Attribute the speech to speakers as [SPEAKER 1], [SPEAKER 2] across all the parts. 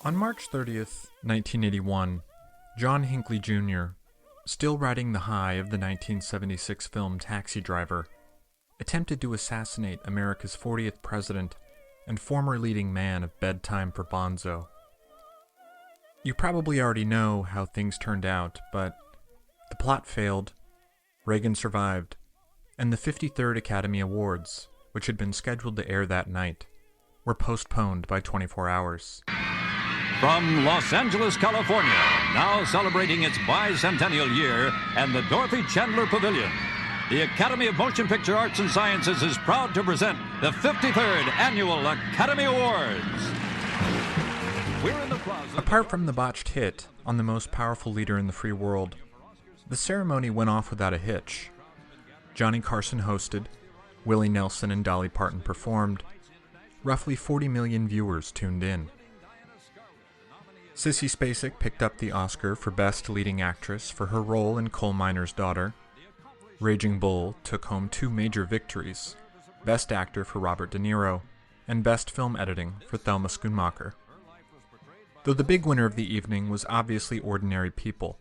[SPEAKER 1] On March 30th, 1981, John Hinckley Jr., still riding the high of the 1976 film Taxi Driver, attempted to assassinate America's 40th president and former leading man of Bedtime for Bonzo. You probably already know how things turned out, but the plot failed, Reagan survived, and the 53rd Academy Awards, which had been scheduled to air that night, were postponed by 24 hours.
[SPEAKER 2] From Los Angeles, California, now celebrating its bicentennial year, and the Dorothy Chandler Pavilion, the Academy of Motion Picture Arts and Sciences is proud to present the 53rd Annual Academy Awards. We're in the plaza.
[SPEAKER 1] Apart from the botched hit on the most powerful leader in the free world, the ceremony went off without a hitch. Johnny Carson hosted, Willie Nelson and Dolly Parton performed, roughly 40 million viewers tuned in. Sissy Spacek picked up the Oscar for Best Leading Actress for her role in Coal Miner's Daughter. Raging Bull took home 2 major victories, Best Actor for Robert De Niro, and Best Film Editing for Thelma Schoonmaker. Though the big winner of the evening was obviously Ordinary People,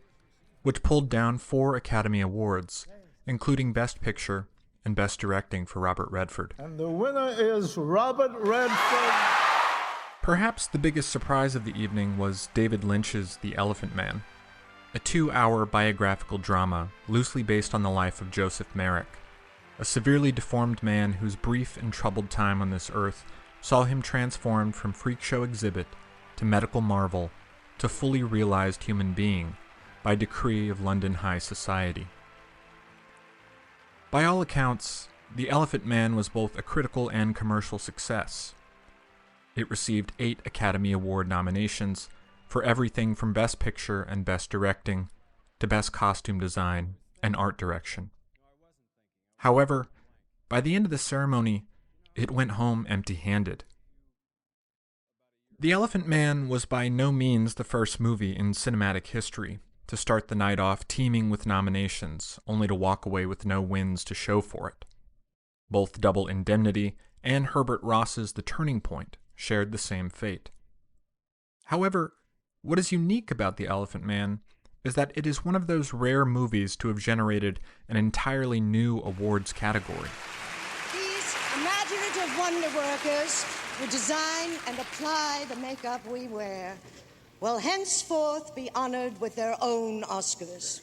[SPEAKER 1] which pulled down 4 Academy Awards, including Best Picture and Best Directing for Robert Redford.
[SPEAKER 3] And the winner is Robert Redford.
[SPEAKER 1] Perhaps the biggest surprise of the evening was David Lynch's The Elephant Man, a 2-hour biographical drama loosely based on the life of Joseph Merrick, a severely deformed man whose brief and troubled time on this earth saw him transformed from freak show exhibit to medical marvel to fully realized human being by decree of London high society. By all accounts, The Elephant Man was both a critical and commercial success. It received 8 Academy Award nominations for everything from Best Picture and Best Directing to Best Costume Design and Art Direction. However, by the end of the ceremony, it went home empty-handed. The Elephant Man was by no means the first movie in cinematic history to start the night off teeming with nominations, only to walk away with no wins to show for it. Both Double Indemnity and Herbert Ross's The Turning Point shared the same fate. However, what is unique about The Elephant Man is that it is one of those rare movies to have generated an entirely new awards category.
[SPEAKER 4] These imaginative wonder workers who design and apply the makeup we wear will henceforth be honored with their own Oscars.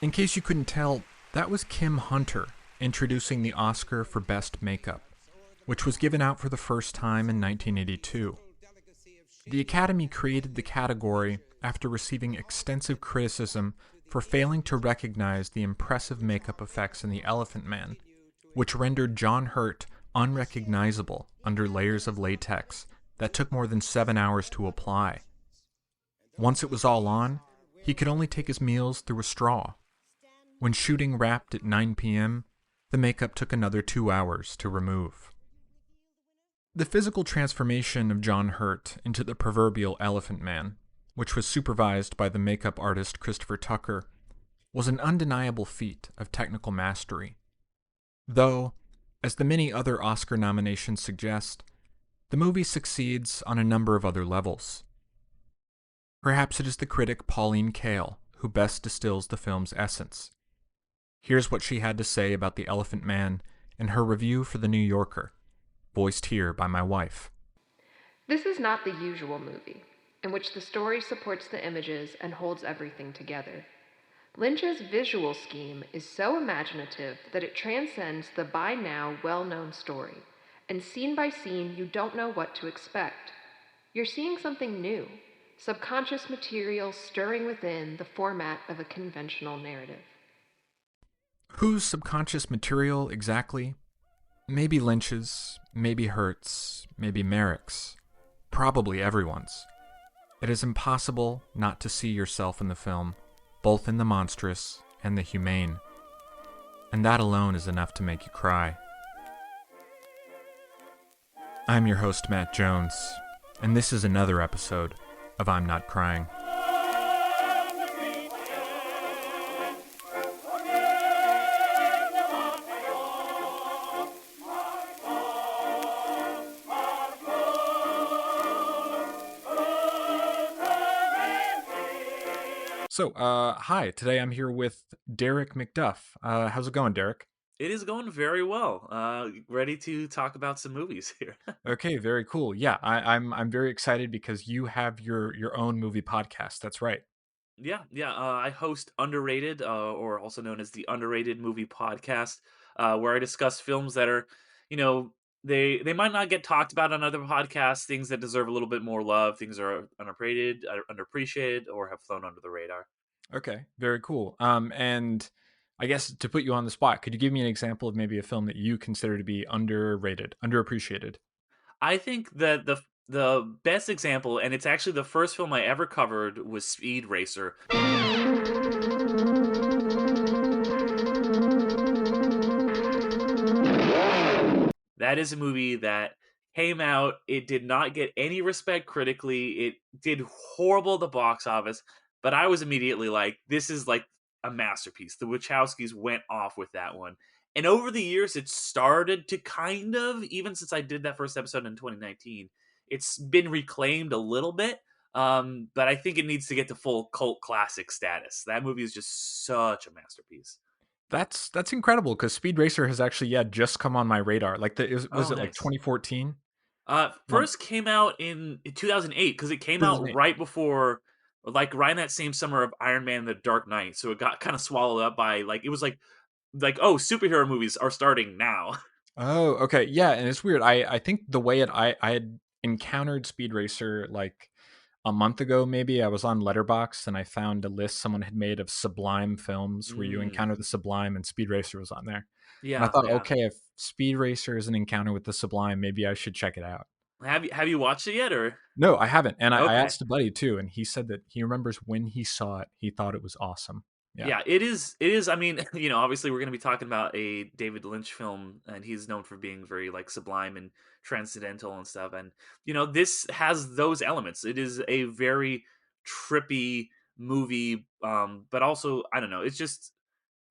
[SPEAKER 1] In case you couldn't tell, that was Kim Hunter introducing the Oscar for Best Makeup, which was given out for the first time in 1982. The Academy created the category after receiving extensive criticism for failing to recognize the impressive makeup effects in The Elephant Man, which rendered John Hurt unrecognizable under layers of latex that took more than 7 hours to apply. Once it was all on, he could only take his meals through a straw. When shooting wrapped at 9 p.m., the makeup took another 2 hours to remove. The physical transformation of John Hurt into the proverbial Elephant Man, which was supervised by the makeup artist Christopher Tucker, was an undeniable feat of technical mastery. Though, as the many other Oscar nominations suggest, the movie succeeds on a number of other levels. Perhaps it is the critic Pauline Kael who best distills the film's essence. Here's what she had to say about The Elephant Man in her review for The New Yorker, voiced here by my wife.
[SPEAKER 5] This is not the usual movie, in which the story supports the images and holds everything together. Lynch's visual scheme is so imaginative that it transcends the by now well-known story, and scene by scene you don't know what to expect. You're seeing something new, subconscious material stirring within the format of a conventional narrative.
[SPEAKER 1] Whose subconscious material exactly? Maybe Lynch's, maybe Hurt's, maybe Merrick's, probably everyone's. It is impossible not to see yourself in the film, both in the monstrous and the humane. And that alone is enough to make you cry. I'm your host, Matt Jones, and this is another episode of I'm Not Crying. Hi. Today I'm here with Derick McDuff. How's it going, Derek?
[SPEAKER 6] It is going very well. Ready to talk about some movies here.
[SPEAKER 1] Okay, very cool. Yeah, I'm very excited because you have your own movie podcast. That's right.
[SPEAKER 6] Yeah. I host Underrated, or also known as the Underrated Movie Podcast, where I discuss films that are, you know, they might not get talked about on other podcasts. Things that deserve a little bit more love. Things that are underrated, underappreciated, or have flown under the radar.
[SPEAKER 1] Okay, very cool. And I guess to put you on the spot, could you give me an example of maybe a film that you consider to be underrated, underappreciated?
[SPEAKER 6] I think that the best example, and it's actually the first film I ever covered, was Speed Racer. That is a movie that came out. It did not get any respect critically. It did horrible at the box office, but I was immediately like, this is like a masterpiece. The Wachowskis went off with that one. And over the years, it started to kind of, even since I did that first episode in 2019, it's been reclaimed a little bit. But I think it needs to get to full cult classic status. That movie is just such a masterpiece.
[SPEAKER 1] That's incredible because Speed Racer has actually just come on my radar. Like was
[SPEAKER 6] Oh,
[SPEAKER 1] it like
[SPEAKER 6] nice.
[SPEAKER 1] 2014?
[SPEAKER 6] First came out in 2008 because it came out
[SPEAKER 1] 2008.
[SPEAKER 6] right before, like right in that same summer of Iron Man: The Dark Knight. So it got kind of swallowed up by like it was like oh, superhero movies are starting now.
[SPEAKER 1] Oh, okay. Yeah, and it's weird. I think the way I had encountered Speed Racer like a month ago maybe. I was on Letterboxd and I found a list someone had made of Sublime films where you
[SPEAKER 6] Mm,
[SPEAKER 1] encounter the Sublime and Speed Racer was on there. And I
[SPEAKER 6] yeah,
[SPEAKER 1] thought,
[SPEAKER 6] yeah.
[SPEAKER 1] okay, if Speed Racer is an encounter with the Sublime, maybe I should check it out.
[SPEAKER 6] Have you watched it yet or?
[SPEAKER 1] No, I haven't. And I
[SPEAKER 6] Okay.
[SPEAKER 1] asked a buddy too, and he said that he remembers when he saw it, he thought it was awesome. Yeah.
[SPEAKER 6] Yeah, it is. It is. I mean, obviously, we're going to be talking about a David Lynch film, and he's known for being very like sublime and transcendental and stuff. And this has those elements. It is a very trippy movie, but also I don't know. It's just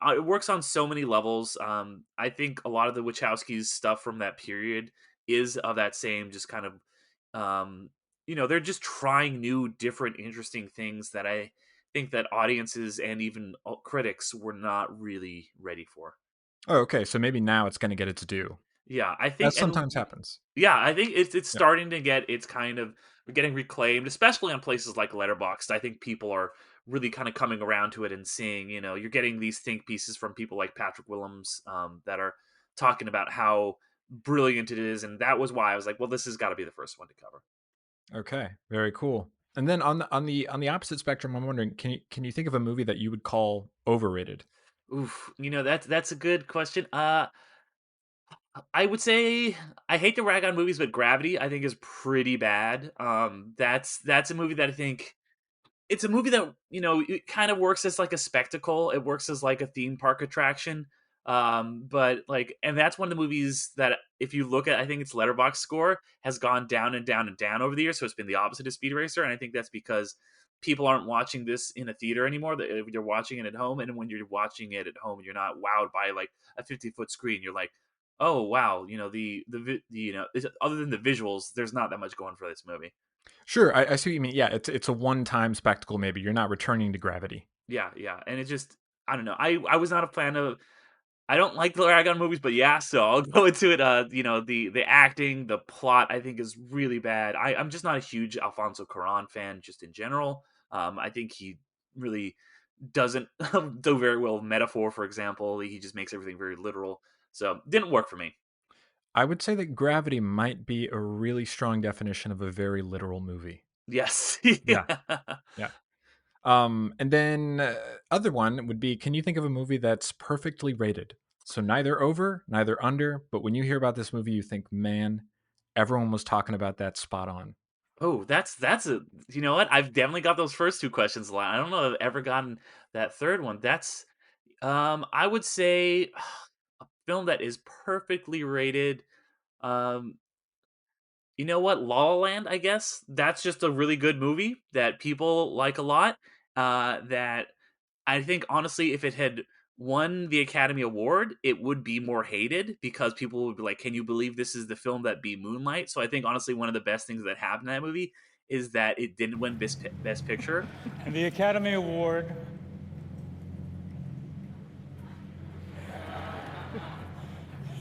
[SPEAKER 6] it works on so many levels. I think a lot of the Wachowskis stuff from that period is of that same just kind of, they're just trying new, different, interesting things that I think that audiences and even critics were not really ready for.
[SPEAKER 1] Oh, okay. So maybe now it's going to get its due.
[SPEAKER 6] Yeah, I
[SPEAKER 1] That
[SPEAKER 6] think, and
[SPEAKER 1] sometimes happens.
[SPEAKER 6] yeah, I think it's
[SPEAKER 1] Yeah.
[SPEAKER 6] starting to get it's kind of getting reclaimed, especially on places like Letterboxd. I think people are really kind of coming around to it and seeing, you're getting these think pieces from people like Patrick Willems, that are talking about how brilliant it is, and that was why I was like, well, this has got to be the first one to cover.
[SPEAKER 1] Okay. Very cool. And then on the opposite spectrum, I'm wondering, can you think of a movie that you would call overrated?
[SPEAKER 6] Oof, that's a good question. I would say I hate to rag on movies, but Gravity I think is pretty bad. That's a movie that I think it's a movie that it kind of works as like a spectacle. It works as like a theme park attraction. But like, and that's one of the movies that if you look at, I think its letterbox score has gone down and down and down over the years. So it's been the opposite of Speed Racer, and I think that's because people aren't watching this in a theater anymore. You're watching it at home, and when you're watching it at home, you're not wowed by like a 50-foot screen. You're like, oh wow, other than the visuals, there's not that much going for this movie.
[SPEAKER 1] Sure, I see what you mean. Yeah, it's a one-time spectacle. Maybe you're not returning to gravity.
[SPEAKER 6] Yeah, and it just I don't know. I was not a fan of. I don't like the Aragon movies, but yeah, so I'll go into it. The acting, the plot, I think is really bad. I'm just not a huge Alfonso Cuarón fan, just in general. I think he really doesn't do very well with metaphor. For example, he just makes everything very literal. So didn't work for me.
[SPEAKER 1] I would say that gravity might be a really strong definition of a very literal movie.
[SPEAKER 6] Yes,
[SPEAKER 1] Yeah,
[SPEAKER 6] yeah.
[SPEAKER 1] yeah. And then other one would be, can you think of a movie that's perfectly rated? So neither over, neither under, but when you hear about this movie, you think, man, everyone was talking about that spot on.
[SPEAKER 6] Oh, that's a you know what? I've definitely got those first two questions a lot. I don't know if I've ever gotten that third one. That's I would say a film that is perfectly rated. Um, you know what? La La Land, I guess. That's just a really good movie that people like a lot. That I think honestly, if it had won the Academy Award, it would be more hated because people would be like, "Can you believe this is the film that beat Moonlight?" So I think honestly, one of the best things that happened in that movie is that it didn't win Best Picture.
[SPEAKER 7] And the Academy Award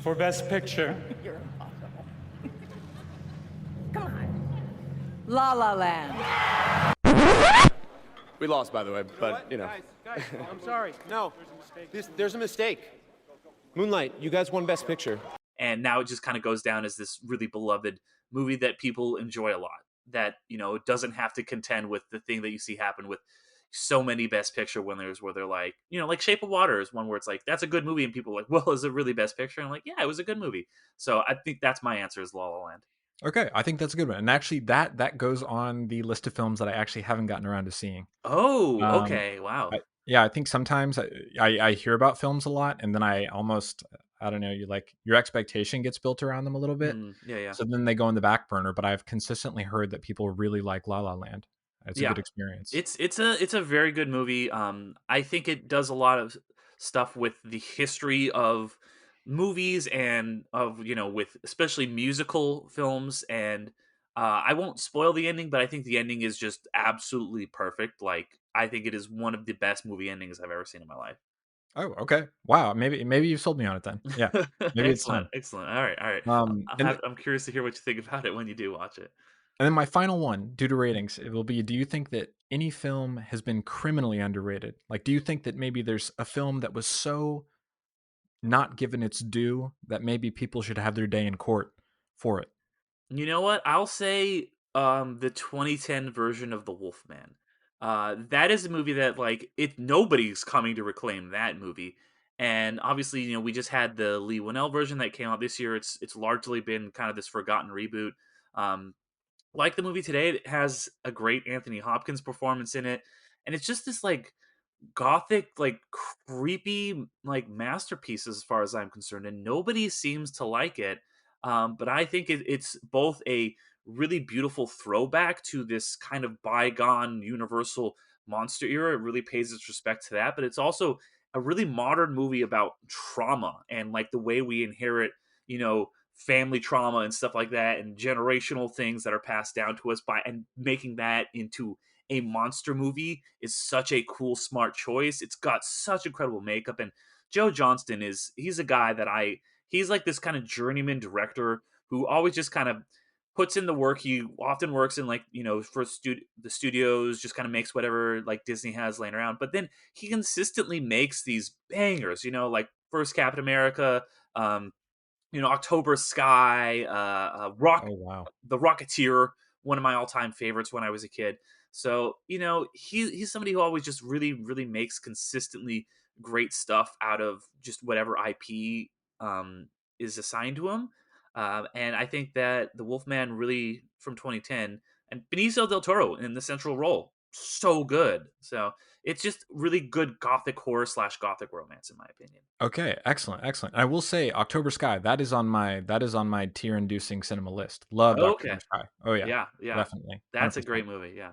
[SPEAKER 7] for Best Picture
[SPEAKER 8] You're impossible. Come on. La La Land.
[SPEAKER 9] We lost, by the way, but,
[SPEAKER 10] Guys, I'm sorry. No, there's a mistake. Moonlight, you guys won Best Picture.
[SPEAKER 6] And now it just kind of goes down as this really beloved movie that people enjoy a lot. That, it doesn't have to contend with the thing that you see happen with so many Best Picture winners where they're like, like Shape of Water is one where it's like, that's a good movie. And people are like, well, is it really Best Picture? And I'm like, yeah, it was a good movie. So I think that's my answer is La La Land.
[SPEAKER 1] Okay, I think that's a good one. And actually, that goes on the list of films that I actually haven't gotten around to seeing.
[SPEAKER 6] Oh, okay. Wow.
[SPEAKER 1] I think sometimes I hear about films a lot, and then I don't know, your expectation gets built around them a little bit.
[SPEAKER 6] Yeah.
[SPEAKER 1] So then they go in the back burner. But I've consistently heard that people really like La La Land. It's a good experience.
[SPEAKER 6] It's a very good movie. I think it does a lot of stuff with the history of movies and of with especially musical films. And I won't spoil the ending, but I think the ending is just absolutely perfect. Like I think it is one of the best movie endings I've ever seen in my life.
[SPEAKER 1] Oh, okay. Wow. Maybe you've sold me on it then. Yeah. Maybe it's time.
[SPEAKER 6] Excellent. All right. I'm curious to hear what you think about it when you do watch it.
[SPEAKER 1] And then my final one, due to ratings, it will be: do you think that any film has been criminally underrated? Like, do you think that maybe there's a film that was so not given its due that maybe people should have their day in court for it?
[SPEAKER 6] You know what? I'll say the 2010 version of The Wolfman. That is a movie that nobody's coming to reclaim that movie. And obviously, we just had the Lee Winnell version that came out this year. It's largely been kind of this forgotten reboot. Like the movie today, it has a great Anthony Hopkins performance in it, and it's just this gothic, creepy, masterpiece as far as I'm concerned, and nobody seems to like it. But I think it's both a really beautiful throwback to this kind of bygone Universal monster era. It really pays its respect to that, but it's also a really modern movie about trauma and the way we inherit, family trauma and stuff like that, and generational things that are passed down to us and making that into a monster movie is such a cool, smart choice. It's got such incredible makeup, and Joe Johnston he's a guy that he's like this kind of journeyman director who always just kind of puts in the work. He often works in for the studios, just kind of makes whatever Disney has laying around, but then he consistently makes these bangers, like first Captain America, October Sky,
[SPEAKER 1] Oh, wow.
[SPEAKER 6] The Rocketeer, one of my all-time favorites when I was a kid. So, he's somebody who always just really, really makes consistently great stuff out of just whatever IP is assigned to him. And I think that The Wolfman really, from 2010, and Benicio del Toro in the central role, so good. So it's just really good gothic horror / gothic romance, in my opinion.
[SPEAKER 1] Okay, excellent. I will say October Sky, that is on my tear-inducing cinema list. Loved October Sky. Oh yeah.
[SPEAKER 6] Yeah.
[SPEAKER 1] Definitely.
[SPEAKER 6] That's
[SPEAKER 1] 100%.
[SPEAKER 6] a great movie, yeah.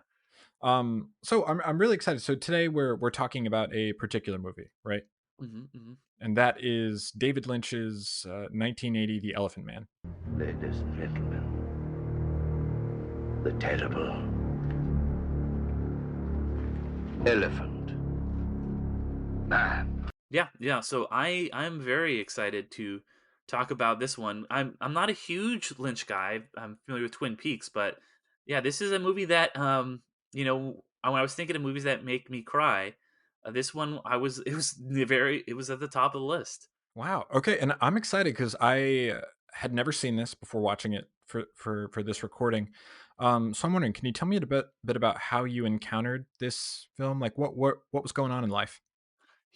[SPEAKER 1] So I'm really excited. So today we're talking about a particular movie, right?
[SPEAKER 6] Mm-hmm.
[SPEAKER 1] And that is David Lynch's 1980 The Elephant Man.
[SPEAKER 11] Ladies and gentlemen, the terrible Elephant Man.
[SPEAKER 6] Yeah. So I'm very excited to talk about this one. I'm not a huge Lynch guy. I'm familiar with Twin Peaks, but yeah, this is a movie that when I was thinking of movies that make me cry, this one it was at the top of the list.
[SPEAKER 1] Wow. Okay, and I'm excited because I had never seen this before watching it for this recording. So I'm wondering, can you tell me a bit about how you encountered this film? Like what was going on in life?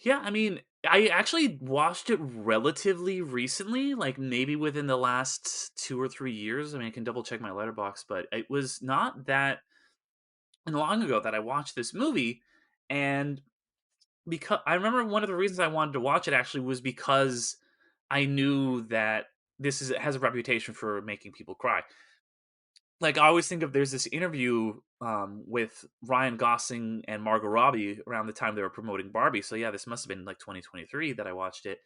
[SPEAKER 6] Yeah, I mean, I actually watched it relatively recently, like maybe within the last 2 or 3 years. I mean, I can double check my letterbox, but it was not that long ago that I watched this movie. And because I remember one of the reasons I wanted to watch it actually was because I knew that has a reputation for making people cry. I always think of, there's this interview with Ryan Gosling and Margot Robbie around the time they were promoting Barbie. So yeah, this must have been 2023 that I watched it.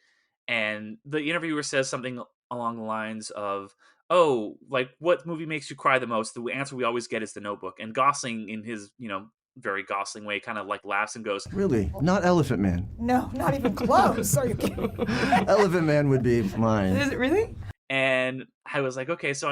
[SPEAKER 6] And the interviewer says something along the lines of, oh, like what movie makes you cry the most? The answer we always get is The Notebook. And Gosling, in his very Gosling way, kind of like laughs and goes,
[SPEAKER 12] Really? Not Elephant Man.
[SPEAKER 8] No, not even close. Are you kidding?
[SPEAKER 12] Elephant Man would be mine.
[SPEAKER 8] Is it really?
[SPEAKER 6] and I was like, okay, so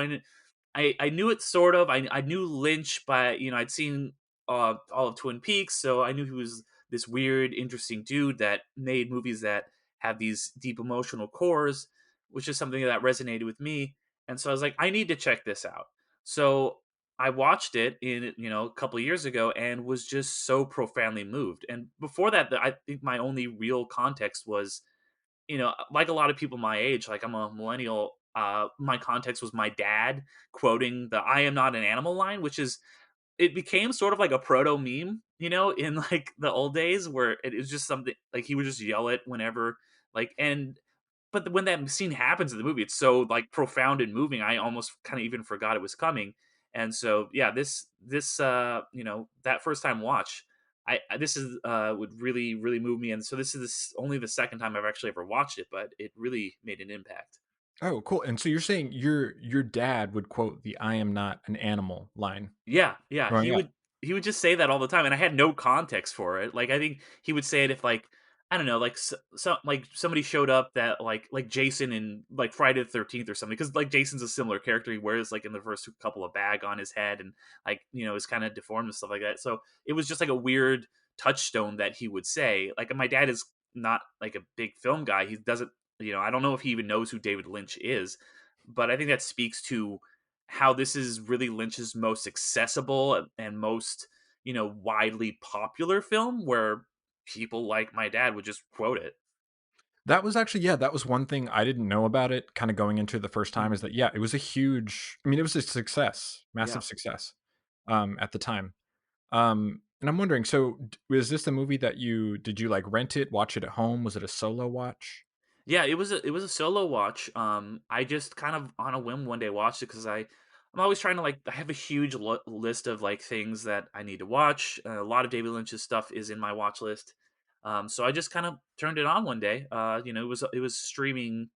[SPEAKER 6] I knew it sort of. I knew Lynch by I'd seen all of Twin Peaks, so I knew he was this weird, interesting dude that made movies that have these deep emotional cores, which is something that resonated with me. And so I was like, I need to check this out. So I watched it in a couple of years ago and was just so profoundly moved. And before that, I think my only real context was like a lot of people my age, like I'm a millennial, my context was my dad quoting the "I am not an animal" line, which is it became sort of like a proto meme, in like the old days where it was just something like he would just yell it whenever and but when that scene happens in the movie, it's so like profound and moving. I almost kind of even forgot it was coming. And so yeah, this that first time watch, this is would really move me. And so this is only the second time I've actually ever watched it, but it really made an impact.
[SPEAKER 1] Oh, cool. And so you're saying your dad would quote the "I am not an animal" line
[SPEAKER 6] Yeah, yeah,
[SPEAKER 1] growing up.
[SPEAKER 6] he would just say that all the time, and I had no context for it. Like, I think he would say it if, like, I don't know, like, like, somebody showed up that, like Jason in, like, Friday the 13th or something, because, like, Jason's a similar character. He wears, like, in the first couple, a bag on his head and, like, is kinda deformed and stuff like that. So, it was just, like, a weird touchstone that he would say. Like, my dad is not, like, a big film guy. He doesn't I don't know if he even knows who David Lynch is, but I think that speaks to how this is really Lynch's most accessible and most, widely popular film where people like my dad would just quote it.
[SPEAKER 1] That was actually, yeah, that was one thing I didn't know about it kind of going into the first time,
[SPEAKER 6] Mhm.
[SPEAKER 1] is that, yeah, it was a huge, I mean, it was a success,
[SPEAKER 6] Yeah.
[SPEAKER 1] massive success at the time. And I'm wondering, so was this the movie that did you like rent it, watch it at home? Was it a solo watch?
[SPEAKER 6] Yeah, it was a solo watch. I just kind of on a whim one day watched it because I'm always trying to like I have a huge list of like things that I need to watch. A lot of David Lynch's stuff is in my watch list. So I just kind of turned it on one day. It was streaming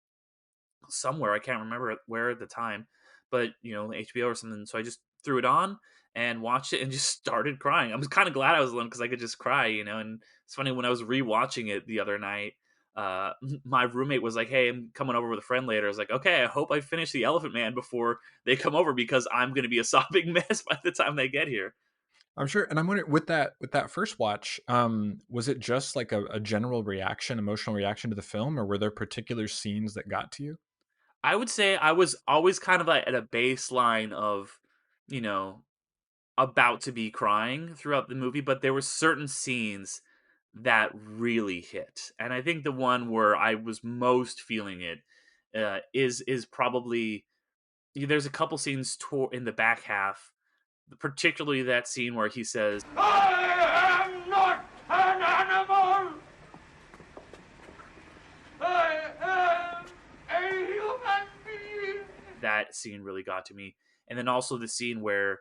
[SPEAKER 6] somewhere. I can't remember where at the time, but HBO or something. So I just threw it on and watched it and just started crying. I was kind of glad I was alone because I could just cry, And it's funny when I was rewatching it the other night. My roommate was like, "Hey, I'm coming over with a friend later." I was like, "Okay, I hope I finish the Elephant Man before they come over because I'm going to be a sobbing mess by the time they get here."
[SPEAKER 1] I'm sure, and I'm wondering with that first watch, was it just like a general reaction, emotional reaction to the film, or were there particular scenes that got to you?
[SPEAKER 6] I would say I was always kind of like at a baseline of, you know, about to be crying throughout the movie, but there were certain scenes that really hit. And I think the one where I was most feeling it is probably there's a couple scenes in the back half, particularly that scene where he says,
[SPEAKER 13] I am not an animal. I am a human being.
[SPEAKER 6] that scene really got to me. And then also the scene where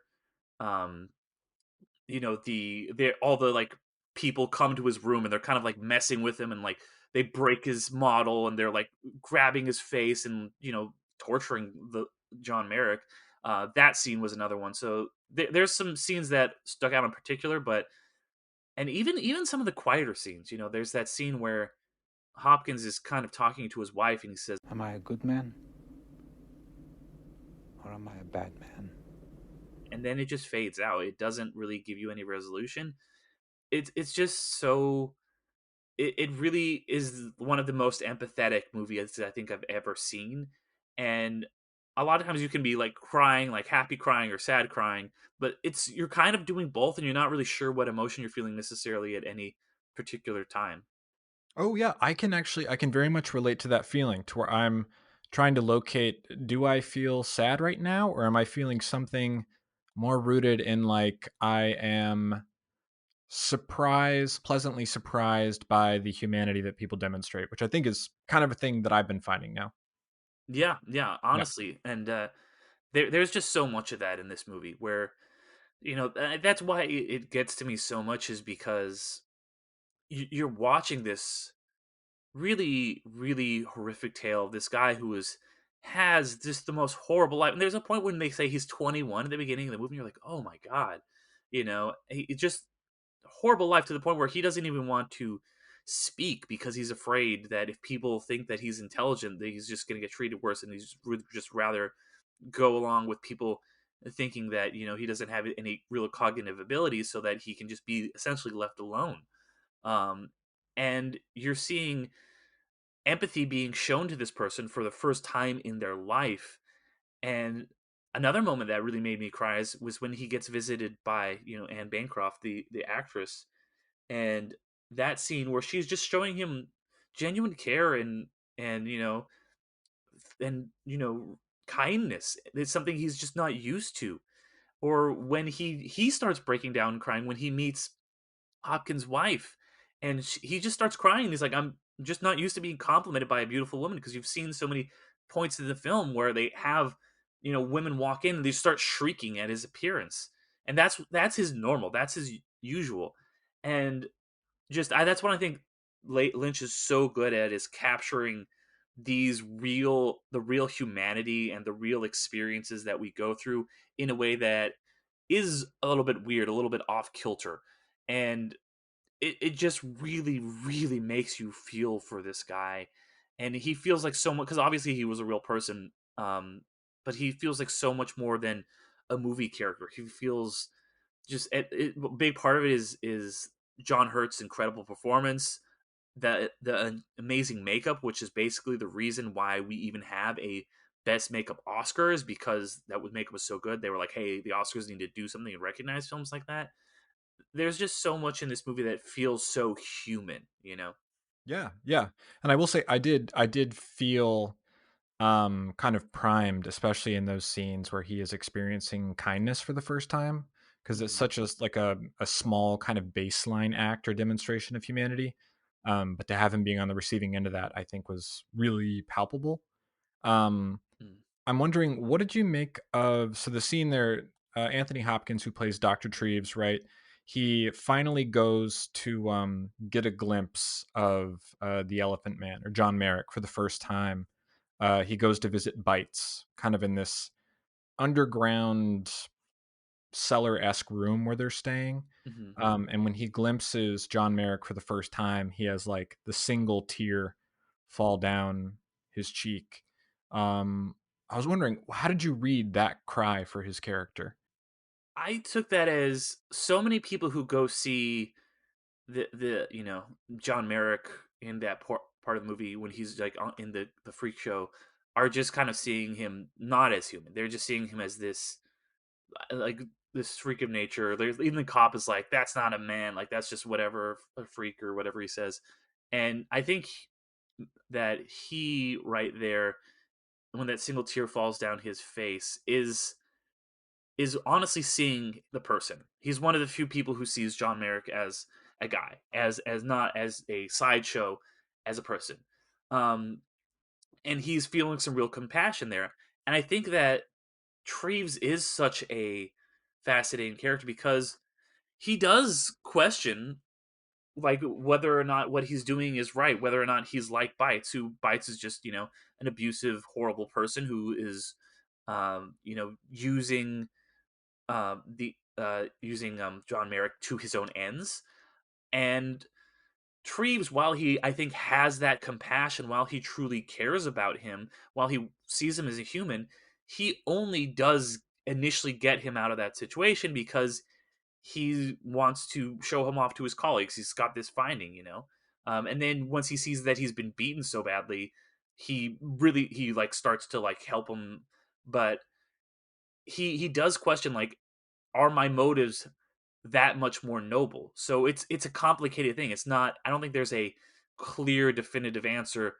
[SPEAKER 6] um the all the like people come to his room and they're kind of like messing with him and like they break his model and they're like grabbing his face and torturing the John Merrick. That scene was another one. So there's some scenes that stuck out in particular, but and even some of the quieter scenes. There's that scene where Hopkins is kind of talking to his wife and he says,
[SPEAKER 14] "Am I a good man? Or am I a bad man?"
[SPEAKER 6] and then it just fades out. It doesn't really give you any resolution. It's just so it really is one of the most empathetic movies I think I've ever seen. And a lot of times you can be like crying, like happy crying or sad crying, but you're kind of doing both and you're not really sure what emotion you're feeling necessarily at any particular time.
[SPEAKER 1] Oh yeah, I can very much relate to that feeling, to where I'm trying to locate, do I feel sad right now, or am I feeling something more rooted in, like, I am pleasantly surprised by the humanity that people demonstrate, which I think is kind of a thing that I've been finding now.
[SPEAKER 6] Yeah, yeah,
[SPEAKER 1] Yeah.
[SPEAKER 6] honestly. And there's just so much of that in this movie where that's why it gets to me so much, is because you're watching this really, really horrific tale of this guy who was has just the most horrible life. And there's a point when they say he's 21 at the beginning of the movie, and you're like, oh my god, it's just horrible life to the point where he doesn't even want to speak because he's afraid that if people think that he's intelligent, that he's just going to get treated worse, and would just rather go along with people thinking that he doesn't have any real cognitive abilities, so that he can just be essentially left alone. And you're seeing empathy being shown to this person for the first time in their life. And another moment that really made me cry was when he gets visited by Anne Bancroft, the actress, and that scene where she's just showing him genuine care and and kindness. It's something he's just not used to. Or when he starts breaking down and crying when he meets Hopkins' wife, and he just starts crying. He's like, I'm just not used to being complimented by a beautiful woman, because you've seen so many points in the film where they have women walk in and they start shrieking at his appearance, and that's his normal, that's his usual. And that's what I think Lynch is so good at, is capturing the real humanity and the real experiences that we go through in a way that is a little bit weird, a little bit off kilter. And it just really, really makes you feel for this guy. And he feels like so much, because obviously he was a real person, but he feels like so much more than a movie character. He feels just a big part of it is John Hurt's incredible performance, the amazing makeup, which is basically the reason why we even have a best makeup Oscar, is because that makeup was so good. They were like, hey, the Oscars need to do something and recognize films like that. There's just so much in this movie that feels so human.
[SPEAKER 1] Yeah, yeah. And I will say I did feel kind of primed, especially in those scenes where he is experiencing kindness for the first time, because it's such a small kind of baseline act or demonstration of humanity. But to have him being on the receiving end of that, I think was really palpable. Um,
[SPEAKER 6] Mm.
[SPEAKER 1] I'm wondering, what did you make of the scene there? Anthony Hopkins, who plays Dr. Treves, right? He finally goes to get a glimpse of the Elephant Man, or John Merrick, for the first time. He goes to visit Bites, kind of in this underground cellar-esque room where they're staying.
[SPEAKER 6] Mm-hmm.
[SPEAKER 1] And when he glimpses John Merrick for the first time, he has like the single tear fall down his cheek. I was wondering, how did you read that cry for his character?
[SPEAKER 6] I took that as so many people who go see the John Merrick in that part of the movie when he's like in the freak show are just kind of seeing him not as human. They're just seeing him as this like this freak of nature. There's even the cop is like, that's not a man, like that's just whatever, a freak or whatever he says. And I think that he right there, when that single tear falls down his face, is honestly seeing the person. He's one of the few people who sees John Merrick as a guy, as not as a sideshow, as a person. Um, and he's feeling some real compassion there. And I think that Treves is such a fascinating character because he does question like whether or not what he's doing is right, whether or not he's like Bites, who Bites is just, an abusive, horrible person who is using the using John Merrick to his own ends. And Treves, while he I think has that compassion, while he truly cares about him, while he sees him as a human, he only does initially get him out of that situation because he wants to show him off to his colleagues. He's got this finding. And then once he sees that he's been beaten so badly, he like starts to like help him, but he does question like, are my motives that much more noble? So it's a complicated thing. It's not. I don't think there's a clear, definitive answer.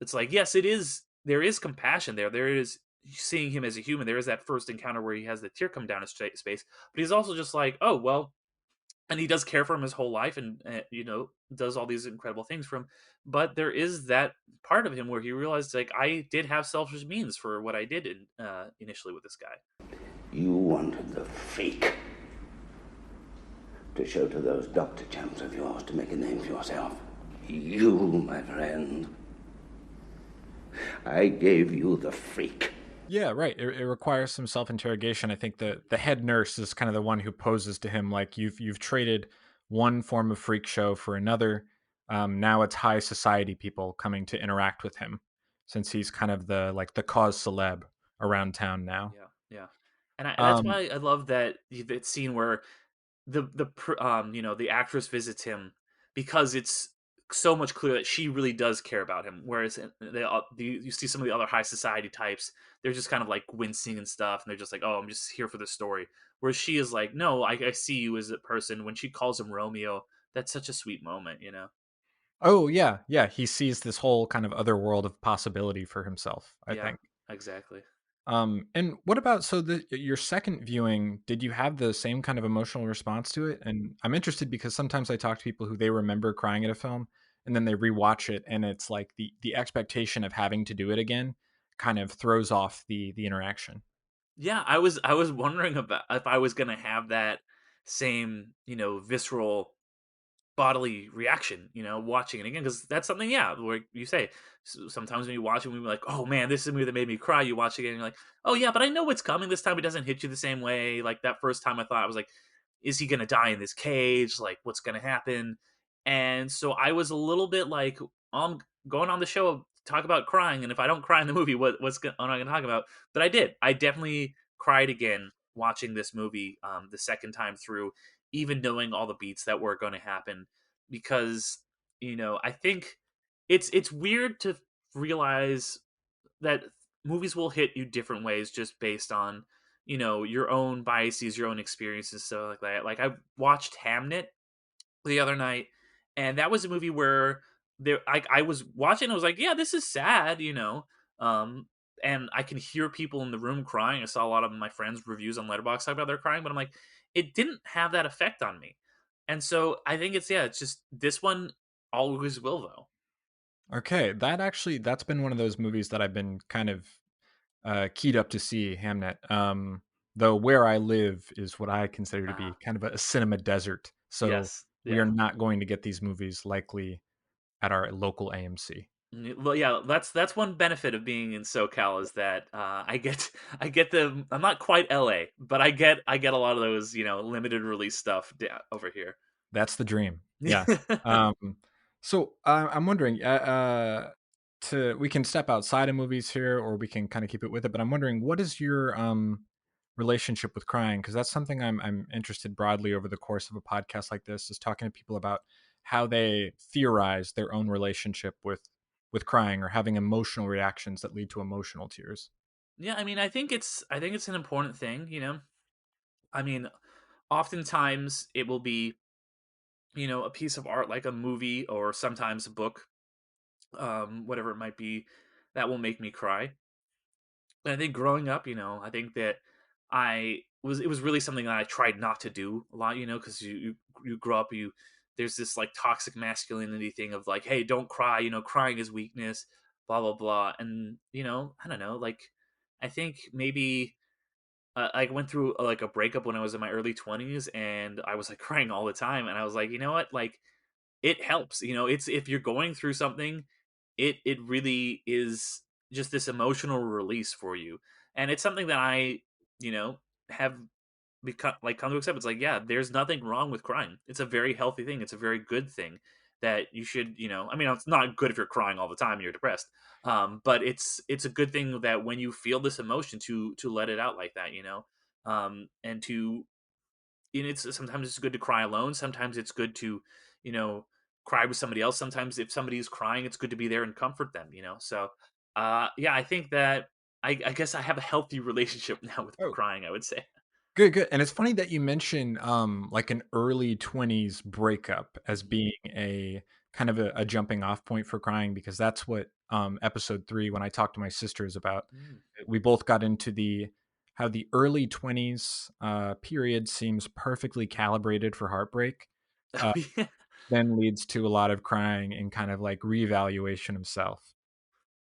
[SPEAKER 6] It's like, yes, it is. There is compassion there. There is seeing him as a human. There is that first encounter where he has the tear come down his face, but he's also just like, oh well, and he does care for him his whole life, and does all these incredible things for him. But there is that part of him where he realized, like, I did have selfish means for what I did initially with this guy.
[SPEAKER 11] You wanted the fake to show to those doctor chums of yours to make a name for yourself. You, my friend, I gave you the freak.
[SPEAKER 1] Yeah, right. It requires some self-interrogation. I think the head nurse is kind of the one who poses to him like you've traded one form of freak show for another. Now it's high society people coming to interact with him, since he's kind of the cause celeb around town now.
[SPEAKER 6] Yeah, yeah, and that's
[SPEAKER 1] Um,
[SPEAKER 6] why I love that scene where the actress visits him, because it's so much clear that she really does care about him. Whereas you see some of the other high society types, they're just kind of like wincing and stuff, and they're just like, "Oh, I'm just here for the story." Whereas she is like, "No, I see you as a person." When she calls him Romeo, that's such a sweet moment.
[SPEAKER 1] oh yeah, yeah. He sees this whole kind of other world of possibility for himself, I
[SPEAKER 6] Yeah,
[SPEAKER 1] think.
[SPEAKER 6] exactly.
[SPEAKER 1] And what about your second viewing? Did you have the same kind of emotional response to it? And I'm interested because sometimes I talk to people who they remember crying at a film, and then they rewatch it, and it's like the expectation of having to do it again kind of throws off the interaction.
[SPEAKER 6] Yeah, I was wondering about if I was gonna have that same visceral bodily reaction, watching it again, because that's something, yeah, where you say sometimes when you watch it, we be like, oh man, this is a movie that made me cry. You watch it again, and you're like, oh yeah, but I know what's coming. This time it doesn't hit you the same way. Like that first time, I thought I was like, is he gonna die in this cage? Like, what's gonna happen? And so I was a little bit like, I'm going on the show to talk about crying, and if I don't cry in the movie, what am I gonna talk about? But I did. I definitely cried again watching this movie the second time through, even knowing all the beats that were going to happen, because I think it's weird to realize that movies will hit you different ways just based on your own biases, your own experiences, stuff like that. Like, I watched Hamnet the other night, and that was a movie where I was watching, I was like, yeah, this is sad. um and I can hear people in the room crying. I saw a lot of my friends' reviews on Letterboxd talk about they're crying, but I'm like, it didn't have that effect on me. And so I think it's just this one always will, though.
[SPEAKER 1] Okay, that's been one of those movies that I've been kind of keyed up to see, Hamnet. Though where I live is what I consider to be
[SPEAKER 6] Ah,
[SPEAKER 1] kind of a cinema desert, so
[SPEAKER 6] yes,
[SPEAKER 1] we are
[SPEAKER 6] yeah.
[SPEAKER 1] not going to get these movies likely at our local AMC.
[SPEAKER 6] Well, yeah, that's one benefit of being in SoCal, is that I get I'm not quite LA, but I get a lot of those limited release stuff over here.
[SPEAKER 1] That's the dream. Yeah. Um, so I'm wondering, to we can step outside of movies here, or we can kind of keep it with it. But I'm wondering, what is your relationship with crying? Because that's something I'm interested broadly over the course of a podcast like this, is talking to people about how they theorize their own relationship with crying or having emotional reactions that lead to emotional tears.
[SPEAKER 6] Yeah, I mean, I think it's an important thing. I mean, oftentimes it will be a piece of art like a movie, or sometimes a book, whatever it might be, that will make me cry. And I think growing up, I think that it was really something that I tried not to do a lot, because you grow up, there's this like toxic masculinity thing of like, hey, don't cry, crying is weakness, blah blah blah. And I don't know, like, I think maybe I went through like a breakup when I was in my early 20s, and I was like crying all the time, and I was like, you know what, like, it helps. It's, if you're going through something, it really is just this emotional release for you. And it's something that I, have become like come to accept. It's like, yeah, there's nothing wrong with crying. It's a very healthy thing. It's a very good thing that you should, I mean, it's not good if you're crying all the time and you're depressed. But it's a good thing that when you feel this emotion, to let it out like that. And to it's sometimes it's good to cry alone. Sometimes it's good to, you know, cry with somebody else. Sometimes if somebody is crying, it's good to be there and comfort them. So, yeah, I think that I guess I have a healthy relationship now with
[SPEAKER 1] Oh,
[SPEAKER 6] crying, I would say.
[SPEAKER 1] good, good. And it's funny that you mention like an early 20s breakup as
[SPEAKER 6] Mhm.
[SPEAKER 1] being a kind of a jumping off point for crying, because that's what episode 3, when I talked to my sisters about.
[SPEAKER 6] Mm.
[SPEAKER 1] We both got into the how the early 20s period seems perfectly calibrated for heartbreak,
[SPEAKER 6] Oh,
[SPEAKER 1] uh,
[SPEAKER 6] yeah.
[SPEAKER 1] then leads to a lot of crying and kind of like reevaluation of self.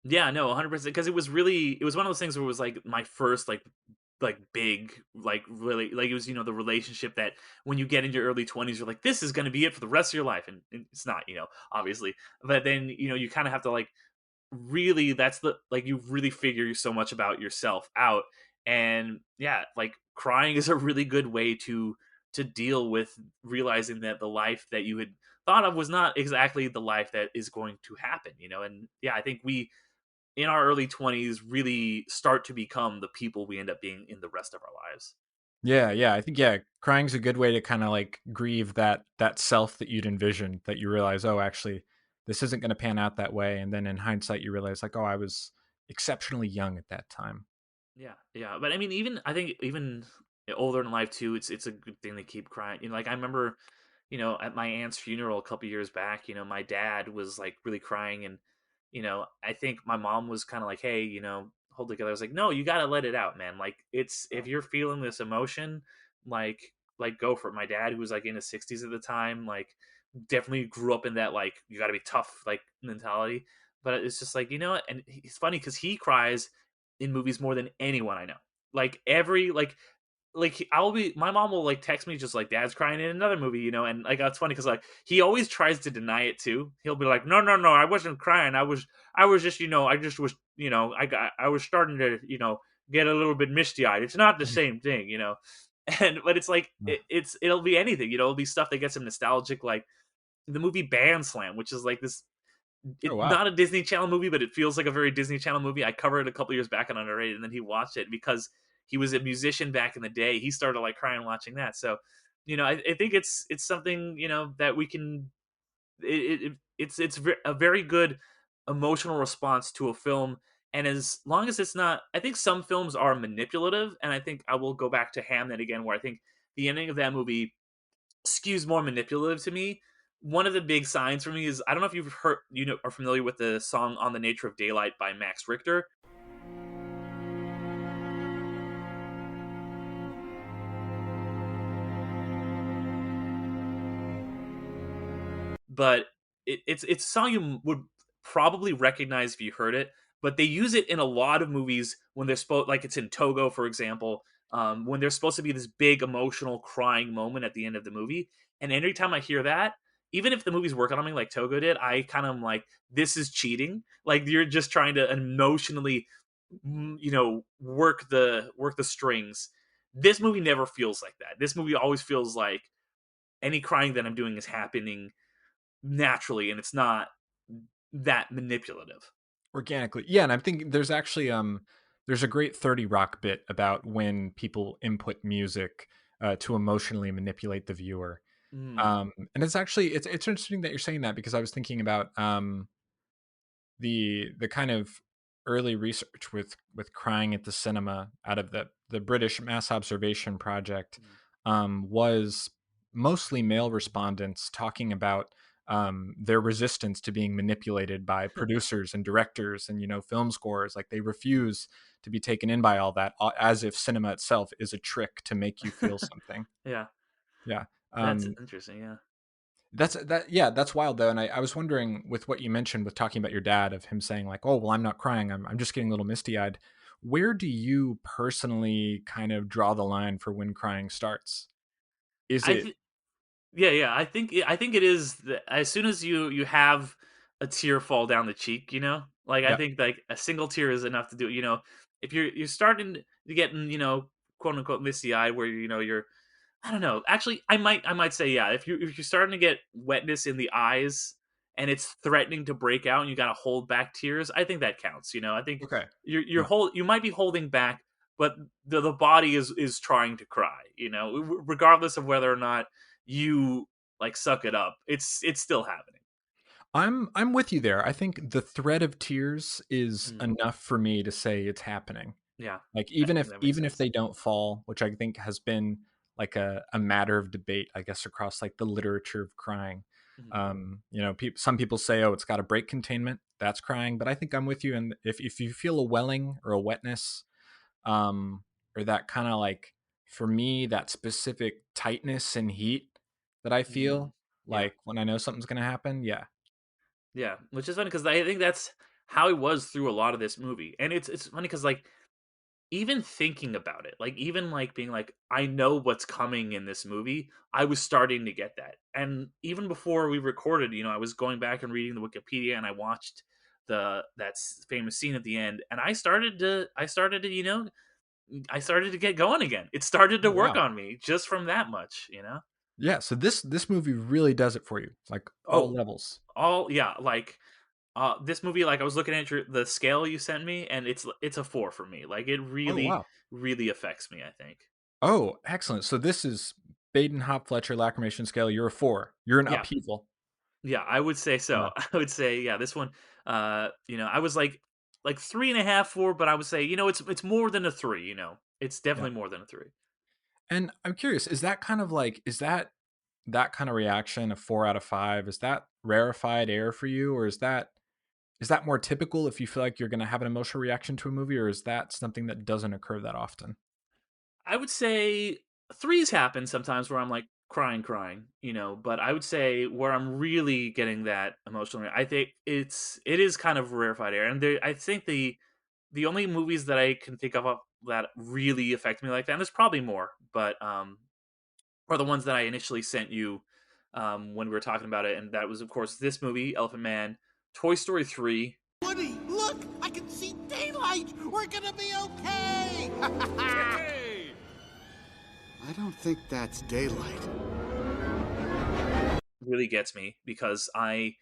[SPEAKER 6] Yeah, no, 100%, because it was one of those things where it was like my first like big, like really, like, it was, the relationship that when you get in your early 20s, you're like, this is going to be it for the rest of your life, and it's not, obviously. But then you kind of have to like really that's the like you really figure so much about yourself out. And yeah, like crying is a really good way to deal with realizing that the life that you had thought of was not exactly the life that is going to happen, you know. And yeah, I think we in our early 20s really start to become the people we end up being in the rest of our lives.
[SPEAKER 1] Yeah, yeah. I think crying's a good way to kind of like grieve that self that you'd envisioned, that you realize, oh, actually, this isn't going to pan out that way. And then in hindsight, you realize like, oh, I was exceptionally young at that time.
[SPEAKER 6] Yeah, yeah, but I mean, even I think even older in life too, it's a good thing to keep crying. You know, like I remember, you know, at my aunt's funeral a couple years back, you know, my dad was like really crying, and you know, I think my mom was kind of like, "Hey, you know, hold together." I was like, "No, you got to let it out, man. Like, it's if you're feeling this emotion, like go for it." My dad, who was like in his 60s at the time, like definitely grew up in that like you got to be tough like mentality. But it's just like you know, and it's funny because he cries in movies more than anyone I know. Like every like I'll be my mom will like text me just like dad's crying in another movie, you know, and like that's funny because like he always tries to deny it too. He'll be like, no, no, no, I wasn't crying. I was just you know I just was you know I was starting to you know get a little bit misty eyed. It's not the same thing, you know. And but it's like it'll be anything, you know. It'll be stuff that gets him nostalgic, like the movie Band Slam, which is like this
[SPEAKER 1] Oh
[SPEAKER 6] it's
[SPEAKER 1] wow.
[SPEAKER 6] not a Disney Channel movie, but it feels like a very Disney Channel movie. I covered it a couple years back on Underrated, and then he watched it because he was a musician back in the day. He started like crying watching that. So, you know, I think it's something you know that we can. A very good emotional response to a film, and as long as it's not, I think some films are manipulative, and I think I will go back to Hamnet again, where I think the ending of that movie skews more manipulative to me. One of the big signs for me is I don't know if you've heard you know are familiar with the song "On the Nature of Daylight" by Max Richter, but it's a song you would probably recognize if you heard it. But they use it in a lot of movies when they're supposed like it's in Togo, for example, when there's supposed to be this big emotional crying moment at the end of the movie. And every time I hear that, even if the movie's working on me like Togo did, I kind of am like, this is cheating. Like you're just trying to emotionally, you know, work the strings. This movie never feels like that. This movie always feels like any crying that I'm doing is happening naturally, and it's not that manipulative.
[SPEAKER 1] Organically. Yeah, and I think there's actually there's a great 30 Rock bit about when people input music to emotionally manipulate the viewer.
[SPEAKER 6] Mm.
[SPEAKER 1] And it's actually it's interesting that you're saying that, because I was thinking about the kind of early research with crying at the cinema out of the British Mass Observation Project was mostly male respondents talking about their resistance to being manipulated by producers and directors and film scores. Like they refuse to be taken in by all that, as if cinema itself is a trick to make you feel something.
[SPEAKER 6] Yeah,
[SPEAKER 1] Yeah.
[SPEAKER 6] that's
[SPEAKER 1] Um,
[SPEAKER 6] interesting. Yeah,
[SPEAKER 1] yeah, that's wild though. And I was wondering, with what you mentioned with talking about your dad, of him saying like, oh well, I'm not crying, I'm just getting a little misty eyed. Where do you personally kind of draw the line for when crying starts? Is
[SPEAKER 6] I
[SPEAKER 1] it
[SPEAKER 6] think. Yeah, yeah. I think it is as soon as you have a tear fall down the cheek, you know, like I
[SPEAKER 1] yeah,
[SPEAKER 6] think like a single tear is enough to do it. You know, if you're starting to get you know quote unquote misty eyed, where you know you're I don't know. Actually, I might say yeah. If you're starting to get wetness in the eyes and it's threatening to break out and you got to hold back tears, I think that counts. You know, I think
[SPEAKER 1] okay?
[SPEAKER 6] you're hold you might be holding back, but the body is trying to cry. You know, regardless of whether or not you like suck it up, it's still happening.
[SPEAKER 1] I'm with you there. I think the threat of tears is
[SPEAKER 6] Mm,
[SPEAKER 1] enough for me to say it's happening.
[SPEAKER 6] yeah,
[SPEAKER 1] Like
[SPEAKER 6] I think that makes
[SPEAKER 1] even if
[SPEAKER 6] sense.
[SPEAKER 1] they don't fall, which I think has been like a matter of debate, I guess, across like the literature of crying.
[SPEAKER 6] Mhm.
[SPEAKER 1] Some people say, oh, it's got a break containment, that's crying, but I think I'm with you. And if you feel a welling or a wetness, um, or that kind of like, for me, that specific tightness and heat that I
[SPEAKER 6] Mm,
[SPEAKER 1] feel
[SPEAKER 6] yeah.
[SPEAKER 1] like when I know something's gonna happen, yeah,
[SPEAKER 6] Yeah, which is funny because I think that's how he was through a lot of this movie, and it's funny because like even thinking about it, like even like being like I know what's coming in this movie, I was starting to get that, and even before we recorded, you know, I was going back and reading the Wikipedia, and I watched famous scene at the end, and I started to get going again. It started to
[SPEAKER 1] Oh,
[SPEAKER 6] work
[SPEAKER 1] wow.
[SPEAKER 6] on me just from that much.
[SPEAKER 1] Yeah, so this movie really does it for you, like all
[SPEAKER 6] Oh,
[SPEAKER 1] levels.
[SPEAKER 6] yeah, like this movie, like I was looking at the scale you sent me, and it's a 4 for me. Like it
[SPEAKER 1] Oh,
[SPEAKER 6] really,
[SPEAKER 1] wow.
[SPEAKER 6] really affects me, I think.
[SPEAKER 1] Oh, excellent. So this is Baden Hop Fletcher lacrimation scale. You're a 4. You're an
[SPEAKER 6] Yeah,
[SPEAKER 1] upheaval.
[SPEAKER 6] yeah, I would say
[SPEAKER 1] Yeah.
[SPEAKER 6] so. I would say, yeah, this one, I was like 3.5, 4, but I would say, it's more than a 3. It's
[SPEAKER 1] Yeah.
[SPEAKER 6] definitely more than a 3.
[SPEAKER 1] And I'm curious, is that kind of like that kind of reaction, a 4 out of 5, is that rarefied air for you, or is that more typical if you feel like you're going to have an emotional reaction to a movie, or is that something that doesn't occur that often?
[SPEAKER 6] I would say threes happen sometimes where I'm like crying, but I would say where I'm really getting that emotional, I think it is kind of rarefied air, and I think the only movies that I can think of that really affect me like that, and there's probably more, but are the ones that I initially sent you when we were talking about it, and that was of course this movie, Elephant Man, Toy Story 3.
[SPEAKER 13] Woody, look! I can see daylight! We're gonna be okay! Hey! I don't think that's daylight.
[SPEAKER 6] Really gets me because I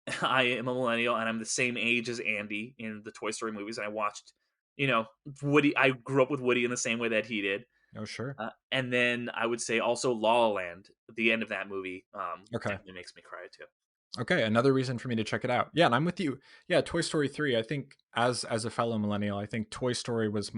[SPEAKER 6] am a millennial and I'm the same age as Andy in the Toy Story movies. And I watched, you know, Woody. I grew up with Woody in the same way that he did.
[SPEAKER 1] Oh, sure.
[SPEAKER 6] And then I would say also La La Land. The end of that movie
[SPEAKER 1] Okay.
[SPEAKER 6] definitely makes me cry too.
[SPEAKER 1] Okay, another reason for me to check it out. Yeah, and I'm with you. Yeah, Toy Story 3, I think as a fellow millennial, I think Toy Story was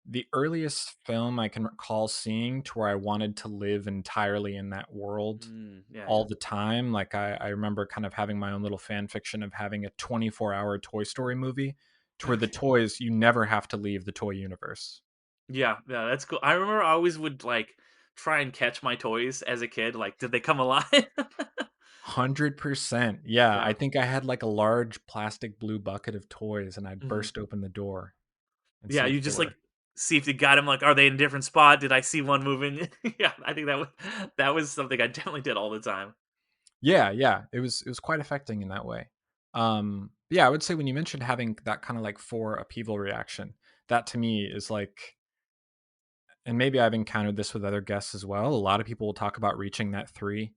[SPEAKER 1] the earliest film I can recall seeing to where I wanted to live entirely in that world
[SPEAKER 6] Yeah,
[SPEAKER 1] all
[SPEAKER 6] yeah.
[SPEAKER 1] the time. Like I remember kind of having my own little fan fiction of having a 24-hour Toy Story movie to where the
[SPEAKER 6] Okay.
[SPEAKER 1] toys, you never have to leave the toy universe.
[SPEAKER 6] Yeah, yeah, that's cool. I remember I always would like try and catch my toys as a kid. Like, did they come alive?
[SPEAKER 1] 100%. Yeah,
[SPEAKER 6] Yeah.
[SPEAKER 1] I think I had like a large plastic blue bucket of toys and I'd
[SPEAKER 6] Mhm.
[SPEAKER 1] burst open the door and
[SPEAKER 6] Yeah,
[SPEAKER 1] see if
[SPEAKER 6] you
[SPEAKER 1] they
[SPEAKER 6] just like
[SPEAKER 1] were.
[SPEAKER 6] see if you got him. Like, are they in a different spot? Did I see one moving? Yeah, I think that was something I definitely did all the time.
[SPEAKER 1] Yeah, yeah. It was quite affecting in that way. Yeah, I would say when you mentioned having that kind of like 4 upheaval reaction, that to me is like, and maybe I've encountered this with other guests as well. A lot of people will talk about reaching that 3,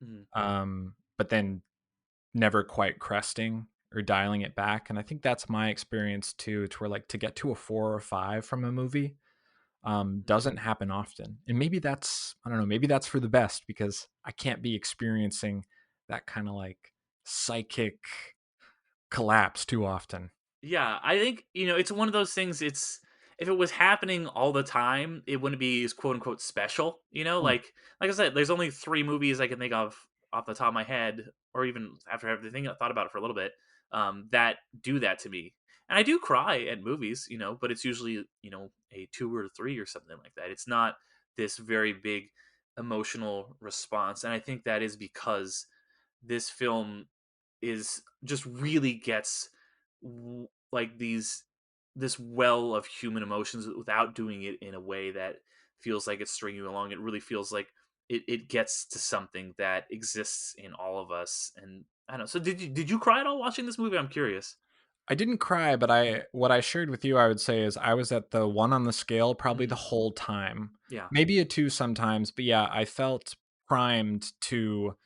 [SPEAKER 6] Mhm.
[SPEAKER 1] but then never quite cresting or dialing it back. And I think that's my experience too. To where like to get to a 4 or 5 from a movie doesn't happen often. And maybe that's, I don't know, maybe that's for the best because I can't be experiencing that kind of like psychic collapse too often.
[SPEAKER 6] Yeah, I think it's one of those things. It's if it was happening all the time, it wouldn't be as quote unquote special.
[SPEAKER 1] Hmm.
[SPEAKER 6] Like I said, there's only 3 movies I can think of off the top of my head, or even after everything I thought about it for a little bit, that do that to me. And I do cry at movies, but it's usually a 2 or 3 or something like that. It's not this very big emotional response, and I think that is because this film is just really gets like this well of human emotions without doing it in a way that feels like it's stringing you along. It really feels like it gets to something that exists in all of us. And I don't know. So did you cry at all watching this movie? I'm curious.
[SPEAKER 1] I didn't cry, but I what I shared with you, I would say, is I was at the 1 on the scale probably the
[SPEAKER 6] Mhm.
[SPEAKER 1] whole time.
[SPEAKER 6] Yeah.
[SPEAKER 1] Maybe a 2 sometimes, but yeah, I felt primed to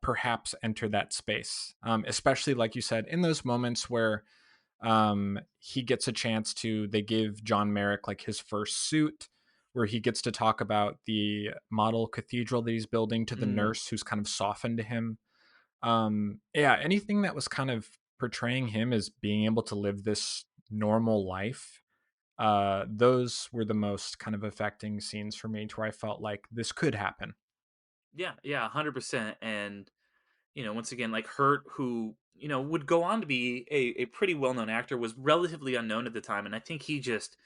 [SPEAKER 1] perhaps enter that space. Especially like you said, in those moments where he gets a chance to, they give John Merrick like his first suit, where he gets to talk about the model cathedral that he's building to the
[SPEAKER 6] Mm.
[SPEAKER 1] nurse who's kind of softened to him. Yeah, anything that was kind of portraying him as being able to live this normal life, those were the most kind of affecting scenes for me, to where I felt like this could happen.
[SPEAKER 6] Yeah, yeah, 100%. And once again, like Hurt, who would go on to be a pretty well known actor, was relatively unknown at the time, and I think he just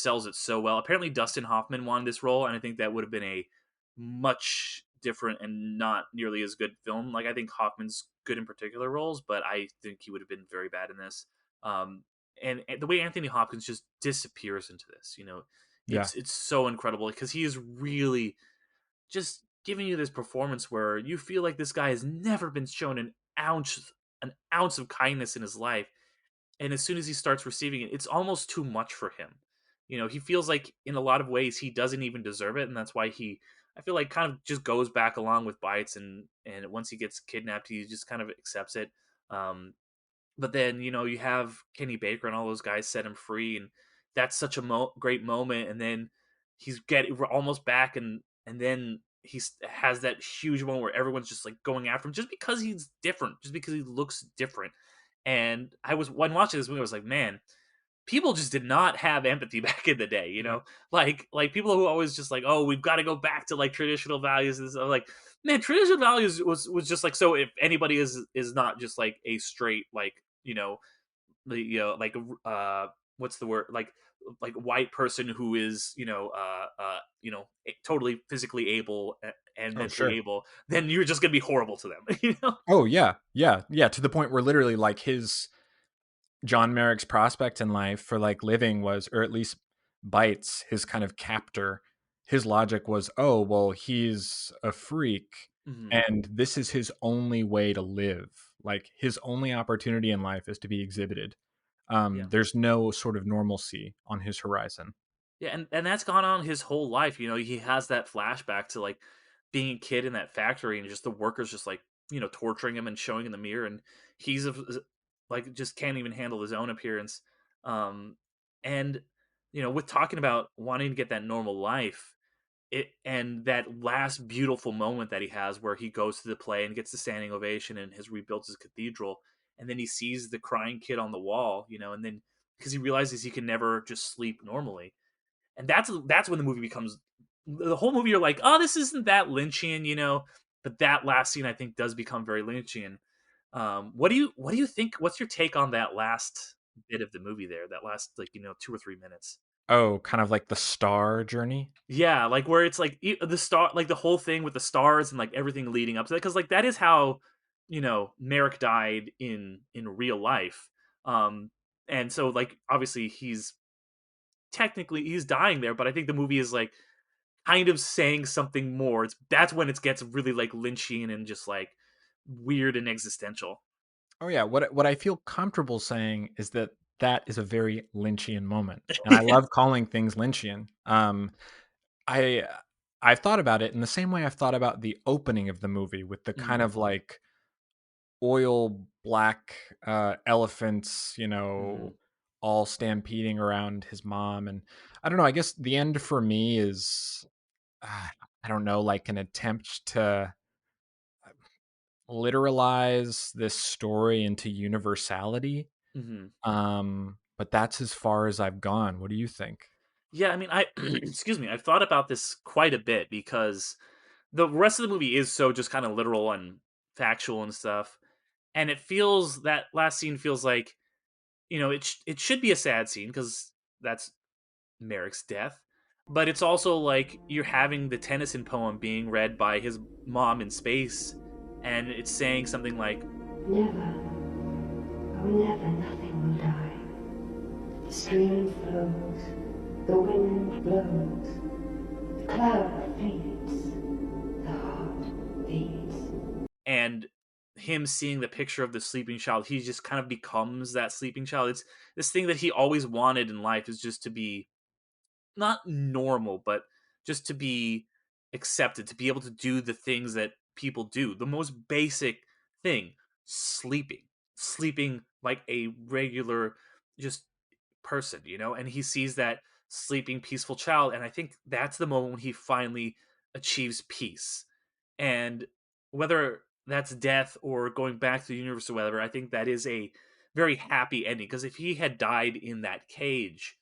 [SPEAKER 6] sells it so well. Apparently, Dustin Hoffman wanted this role, and I think that would have been a much different and not nearly as good film. Like I think Hoffman's good in particular roles, but I think he would have been very bad in this. Um, and the way Anthony Hopkins just disappears into this,
[SPEAKER 1] Yeah.
[SPEAKER 6] it's so incredible because he is really just giving you this performance where you feel like this guy has never been shown an ounce an ounce of kindness in his life, and as soon as he starts receiving it, it's almost too much for him. He feels like in a lot of ways he doesn't even deserve it, and that's why I feel like kind of just goes back along with Bites, and once he gets kidnapped, he just kind of accepts it. Um, but then you have Kenny Baker and all those guys set him free, and that's such a great moment. And then we're almost back, and then has that huge moment where everyone's just like going after him just because he's different, just because he looks different. And when watching this movie, I was like, man, people just did not have empathy back in the day, like people who always just like, oh, we've got to go back to like traditional values and stuff. Like, man, traditional values was just like, so if anybody is not just like a straight like like what's the word, like white person who is totally physically able and
[SPEAKER 1] Oh,
[SPEAKER 6] mentally
[SPEAKER 1] sure.
[SPEAKER 6] able, then you're just gonna be horrible to them.
[SPEAKER 1] Oh, yeah. Yeah. Yeah. To the point where literally, like, John Merrick's prospect in life for like living was, or at least Bites, his kind of captor, his logic was, oh, well, he's a freak
[SPEAKER 6] Mhm.
[SPEAKER 1] and this is his only way to live. Like, his only opportunity in life is to be exhibited.
[SPEAKER 6] Yeah.
[SPEAKER 1] There's no sort of normalcy on his horizon.
[SPEAKER 6] Yeah, and that's gone on his whole life. He has that flashback to like being a kid in that factory and just the workers just like, torturing him and showing in the mirror, and he's like just can't even handle his own appearance. And with talking about wanting to get that normal life, and that last beautiful moment that he has where he goes to the play and gets the standing ovation and has rebuilt his cathedral, and then he sees the crying kid on the wall, and then because he realizes he can never just sleep normally, and that's when the movie becomes, the whole movie you're like, oh, this isn't that Lynchian, but that last scene I think does become very Lynchian. What do you think, what's your take on that last bit of the movie there, that last, like, 2 or 3 minutes?
[SPEAKER 1] Oh, kind of like the star journey.
[SPEAKER 6] Yeah, like where it's like the star, like the whole thing with the stars and like everything leading up to that, because like that is how Merrick died in real life. um and so like obviously he's dying there, but I think the movie is like kind of saying something more. That's when it gets really like Lynchian and just like weird and existential.
[SPEAKER 1] Oh yeah, what I feel comfortable saying is that that is a very Lynchian moment, and I love calling things Lynchian. I I've thought about it in the same way I've thought about the opening of the movie with the kind
[SPEAKER 6] Mhm.
[SPEAKER 1] of like oil black elephants,
[SPEAKER 6] Mhm.
[SPEAKER 1] all stampeding around his mom, and I don't know. I guess the end for me is, I don't know, like an attempt to literalize this story into universality.
[SPEAKER 6] Mhm.
[SPEAKER 1] But that's as far as I've gone. What do you think?
[SPEAKER 6] Yeah, I mean, I excuse me, I've thought about this quite a bit because the rest of the movie is so just kind of literal and factual and stuff. And that last scene feels like, it should be a sad scene because that's Merrick's death. But it's also like you're having the Tennyson poem being read by his mom in space, and it's saying something like,
[SPEAKER 15] Never, oh never, nothing will die. The stream flows, the wind blows, the cloud fades, the heart beats.
[SPEAKER 6] and him seeing the picture of the sleeping child, he just kind of becomes that sleeping child. It's this thing that he always wanted in life, is just to be not normal, but just to be accepted, to be able to do the things that people do. The most basic thing, sleeping. Sleeping like a regular just person, and he sees that sleeping peaceful child, and I think that's the moment when he finally achieves peace. And whether that's death or going back to the universe or whatever, I think that is a very happy ending, because if he had died in that cage,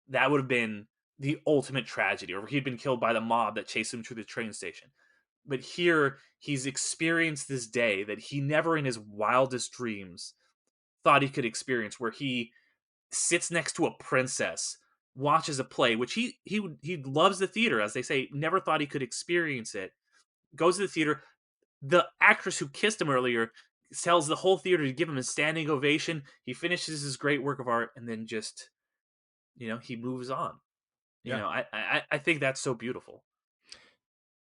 [SPEAKER 6] that would have been the ultimate tragedy, or he'd been killed by the mob that chased him to the train station. But here, he's experienced this day that he never in his wildest dreams thought he could experience, where he sits next to a princess, watches a play, which he loves the theater, as they say, never thought he could experience it. Goes to the theater. The actress who kissed him earlier tells the whole theater to give him a standing ovation. He finishes his great work of art, and then just he moves on.
[SPEAKER 1] Yeah.
[SPEAKER 6] I think that's so beautiful.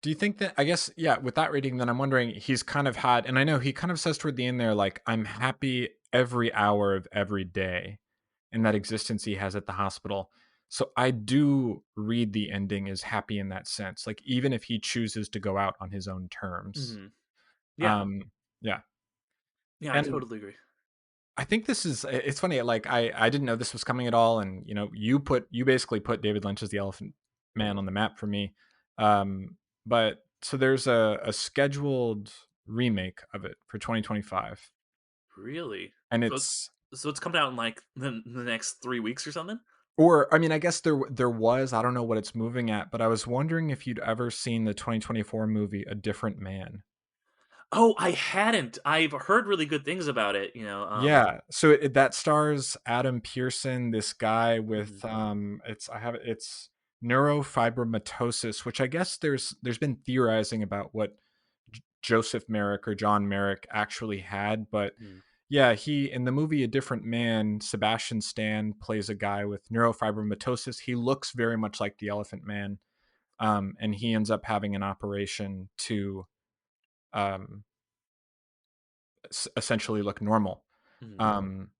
[SPEAKER 1] Do you think that, I guess, yeah, with that reading, then I'm wondering, he's kind of had, and I know he kind of says toward the end there, like, I'm happy every hour of every day in that existence he has at the hospital. So I do read the ending as happy in that sense. Like, even if he chooses to go out on his own terms.
[SPEAKER 6] Hmm. Yeah,
[SPEAKER 1] Um, yeah.
[SPEAKER 6] yeah, I
[SPEAKER 1] And
[SPEAKER 6] totally agree.
[SPEAKER 1] I think this is, it's funny, like, I didn't know this was coming at all. And, you basically put David Lynch as the Elephant Man on the map for me. But so there's a scheduled remake of it for 2025.
[SPEAKER 6] Really?
[SPEAKER 1] And
[SPEAKER 6] So it's
[SPEAKER 1] it's,
[SPEAKER 6] so it's coming out in like the next 3 weeks or something.
[SPEAKER 1] or I mean, I guess there was, I don't know what it's moving at, but I was wondering if you'd ever seen the 2024 movie A Different Man.
[SPEAKER 6] Oh, I hadn't. I've heard really good things about it.
[SPEAKER 1] Yeah, so that stars Adam Pearson, this guy
[SPEAKER 6] Mhm.
[SPEAKER 1] with it's neurofibromatosis, which I guess there's been theorizing about what Joseph Merrick or John Merrick actually had, but
[SPEAKER 6] Mhm.
[SPEAKER 1] yeah, he in the movie A Different Man, Sebastian Stan plays a guy with neurofibromatosis. He looks very much like the Elephant Man, and he ends up having an operation to um, essentially look normal.
[SPEAKER 6] Mhm.
[SPEAKER 1] Um,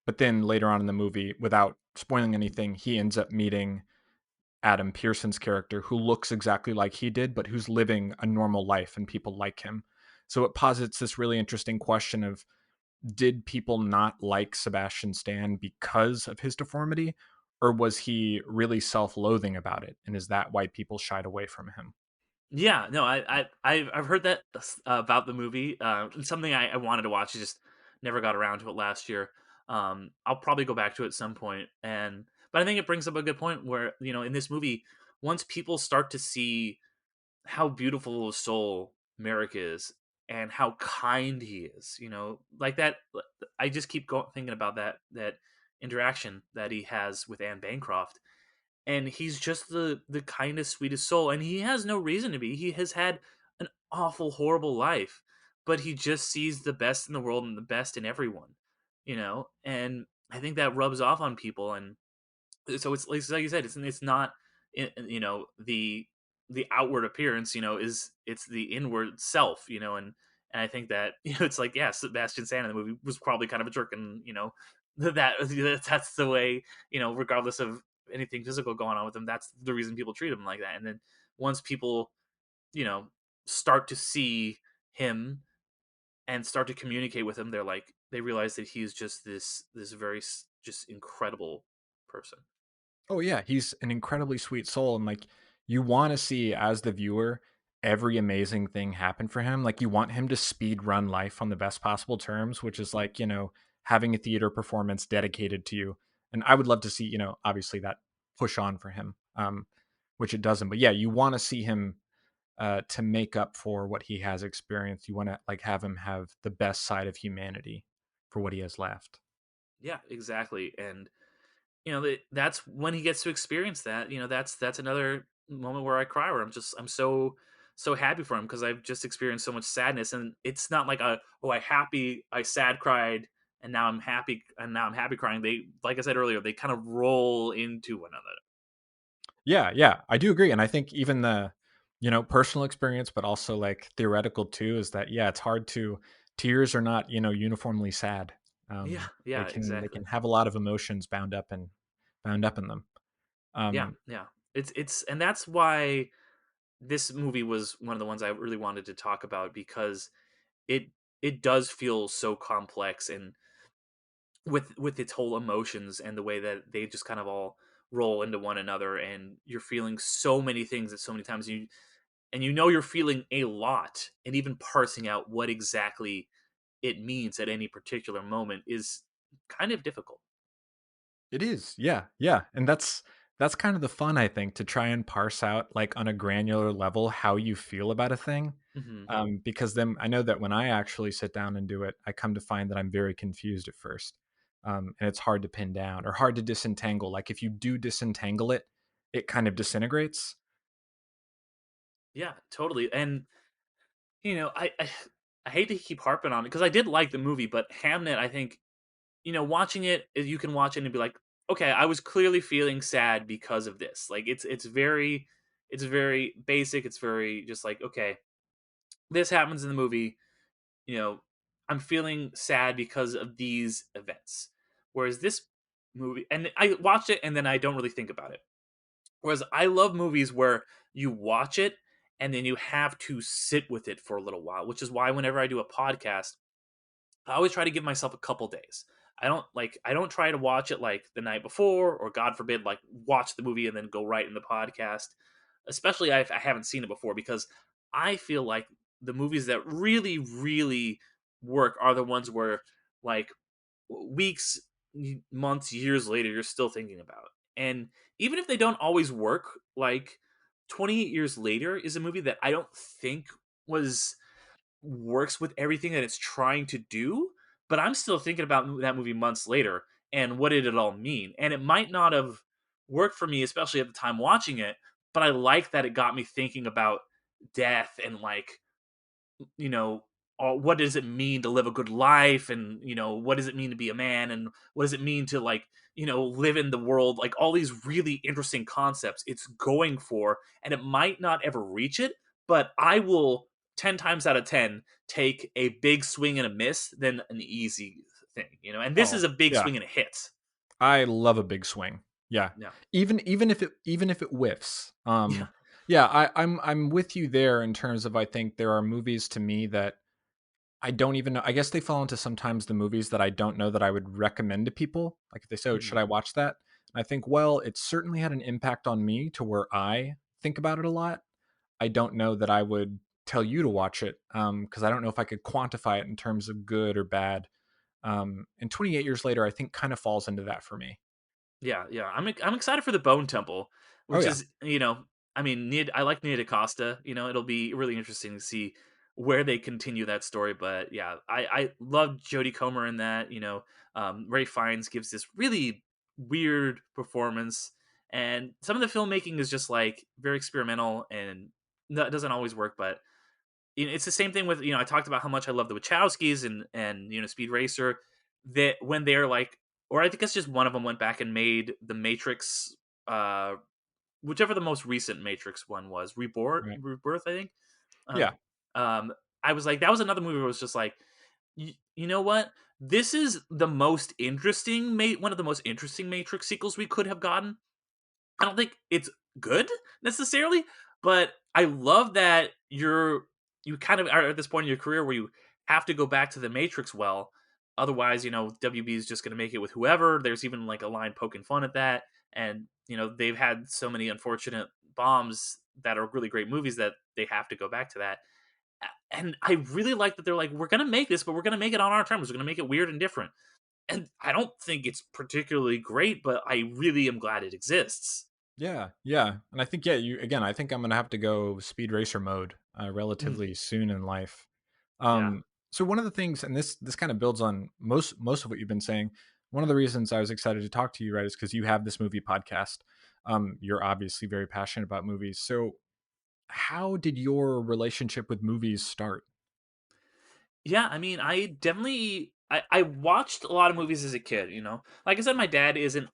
[SPEAKER 1] but then later on in the movie, without spoiling anything, he ends up meeting Adam Pearson's character, who looks exactly like he did, but who's living a normal life and people like him. So it posits this really interesting question of, did people not like Sebastian Stan because of his deformity? Or was he really self loathing about it? And is that why people shied away from him?
[SPEAKER 6] Yeah, no, I've heard that about the movie. It's something I wanted to watch. I just never got around to it last year. I'll probably go back to it at some point. But I think it brings up a good point where in this movie, once people start to see how beautiful a soul Merrick is and how kind he is, like that. I just keep thinking about that interaction that he has with Anne Bancroft, and he's just the kindest, sweetest soul, and he has no reason to be. He has had an awful, horrible life, but he just sees the best in the world and the best in everyone, And I think that rubs off on people, and so it's like you said, it's not the outward appearance, is it's the inward self, and I think that it's like, yeah, Sebastian Stan in the movie was probably kind of a jerk, and that that's the way, regardless of anything physical going on with him, that's the reason people treat him like that. And then once people you know start to see him and start to communicate with him, they realize that he's just this very just incredible person.
[SPEAKER 1] Oh yeah, he's an incredibly sweet soul, and like, you want to see, as the viewer, every amazing thing happen for him. Like, you want him to speed run life on the best possible terms, which is like, having a theater performance dedicated to you. And I would love to see, obviously that push on for him, which it doesn't. But yeah, you want to see him to make up for what he has experienced. You want to like have him have the best side of humanity for what he has left.
[SPEAKER 6] Yeah, exactly. And that's when he gets to experience that. That's another moment where I cry, where I'm so happy for him, because I've just experienced so much sadness, and it's not like I sad cried, and now I'm happy crying. They, like I said earlier, they kind of roll into one another.
[SPEAKER 1] Yeah, yeah, I do agree. And I think even the, personal experience, but also like theoretical too, is that, yeah, it's hard to, tears are not, uniformly sad.
[SPEAKER 6] Yeah,
[SPEAKER 1] They
[SPEAKER 6] yeah,
[SPEAKER 1] can
[SPEAKER 6] exactly.
[SPEAKER 1] have a lot of emotions bound up in them.
[SPEAKER 6] Yeah,
[SPEAKER 1] Um,
[SPEAKER 6] yeah. It's and that's why this movie was one of the ones I really wanted to talk about, because it it does feel so complex, and with its whole emotions and the way that they just kind of all roll into one another, and you're feeling so many things at so many times, and you're feeling a lot, and even parsing out what exactly it means at any particular moment is kind of difficult.
[SPEAKER 1] it is, yeah, yeah, and that's kind of the fun, I think, to try and parse out, like, on a granular level, how you feel about a thing.
[SPEAKER 6] Hmm.
[SPEAKER 1] Because then I know that when I actually sit down and do it, I come to find that I'm very confused at first, and it's hard to pin down or hard to disentangle. Like, if you do disentangle it, it kind of disintegrates.
[SPEAKER 6] Yeah, totally. And I hate to keep harping on it, because I did like the movie, but Hamnet, I think, watching it, you can watch it and be like, okay, I was clearly feeling sad because of this. Like, it's very It's very basic. It's very just like, okay, this happens in the movie. You know, I'm feeling sad because of these events. Whereas this movie, and I watched it and then I don't really think about it. Whereas I love movies where you watch it and then you have to sit with it for a little while, which is why whenever I do a podcast, I always try to give myself a couple days. I don't try to watch it like the night before, or God forbid, like watch the movie and then go right in the podcast. Especially if I haven't seen it before, because I feel like the movies that really, really work are the ones where, like, weeks, months, years later, you're still thinking about. And even if they don't always work, like 28 Years Later is a movie that I don't think was works with everything that it's trying to do, but I'm still thinking about that movie months later and what did it all mean. And it might not have worked for me, especially at the time watching it, but I like that it got me thinking about death and, like, you know, what does it mean to live a good life, and what does it mean to be a man, and what does it mean to, like, live in the world, like all these really interesting concepts it's going for, and it might not ever reach it, but I will 10 times out of 10 take a big swing and a miss than an easy thing, and this
[SPEAKER 1] Oh,
[SPEAKER 6] is a big
[SPEAKER 1] yeah.
[SPEAKER 6] swing and a hit.
[SPEAKER 1] I love a big swing. Yeah.
[SPEAKER 6] Yeah.
[SPEAKER 1] Even if it whiffs.
[SPEAKER 6] Yeah.
[SPEAKER 1] Yeah, I'm with you there in terms of, I think there are movies to me that I don't even know. I guess they fall into sometimes the movies that I don't know that I would recommend to people. Like if they say, "Oh,
[SPEAKER 6] Mhm.
[SPEAKER 1] should I watch that?" And I think, well, it certainly had an impact on me to where I think about it a lot. I don't know that I would tell you to watch it because I don't know if I could quantify it in terms of good or bad. And 28 years later, I think kind of falls into that for me.
[SPEAKER 6] Yeah, yeah. I'm excited for the Bone Temple,
[SPEAKER 1] Oh
[SPEAKER 6] which
[SPEAKER 1] yeah,
[SPEAKER 6] is, I mean, I like Nia DaCosta. It'll be really interesting to see where they continue that story. But yeah, I love Jodie Comer in that. Ray Fiennes gives this really weird performance, and some of the filmmaking is just like very experimental, and that doesn't always work. But it's the same thing with, I talked about how much I love the Wachowskis and Speed Racer, that when they're like, or I think it's just one of them went back and made the Matrix, uh whichever the most recent Matrix one was,
[SPEAKER 1] right.
[SPEAKER 6] Rebirth, I think.
[SPEAKER 1] Yeah,
[SPEAKER 6] um um I was like, that was another movie where it was just like, you know what, this is the most interesting one of the most interesting Matrix sequels we could have gotten. I don't think it's good necessarily, but I love that you kind of are at this point in your career where you have to go back to the Matrix well. Otherwise, WB is just going to make it with whoever. There's even like a line poking fun at that, and they've had so many unfortunate bombs that are really great movies that they have to go back to that. And I really like that they're like, we're going to make this, but we're going to make it on our terms. We're going to make it weird and different. And I don't think it's particularly great, but I really am glad it exists.
[SPEAKER 1] yeah, yeah. And I think, yeah, you again. I think I'm gonna have to go Speed Racer mode
[SPEAKER 6] Mm.
[SPEAKER 1] relatively soon in life.
[SPEAKER 6] Yeah.
[SPEAKER 1] So one of the things, and this kind of builds on most of what you've been saying. One of the reasons I was excited to talk to you, right, is because you have this movie podcast. You're obviously very passionate about movies. So how did your relationship with movies start?
[SPEAKER 6] Yeah, I mean, I definitely I watched a lot of movies as a kid, Like I said, my dad isn't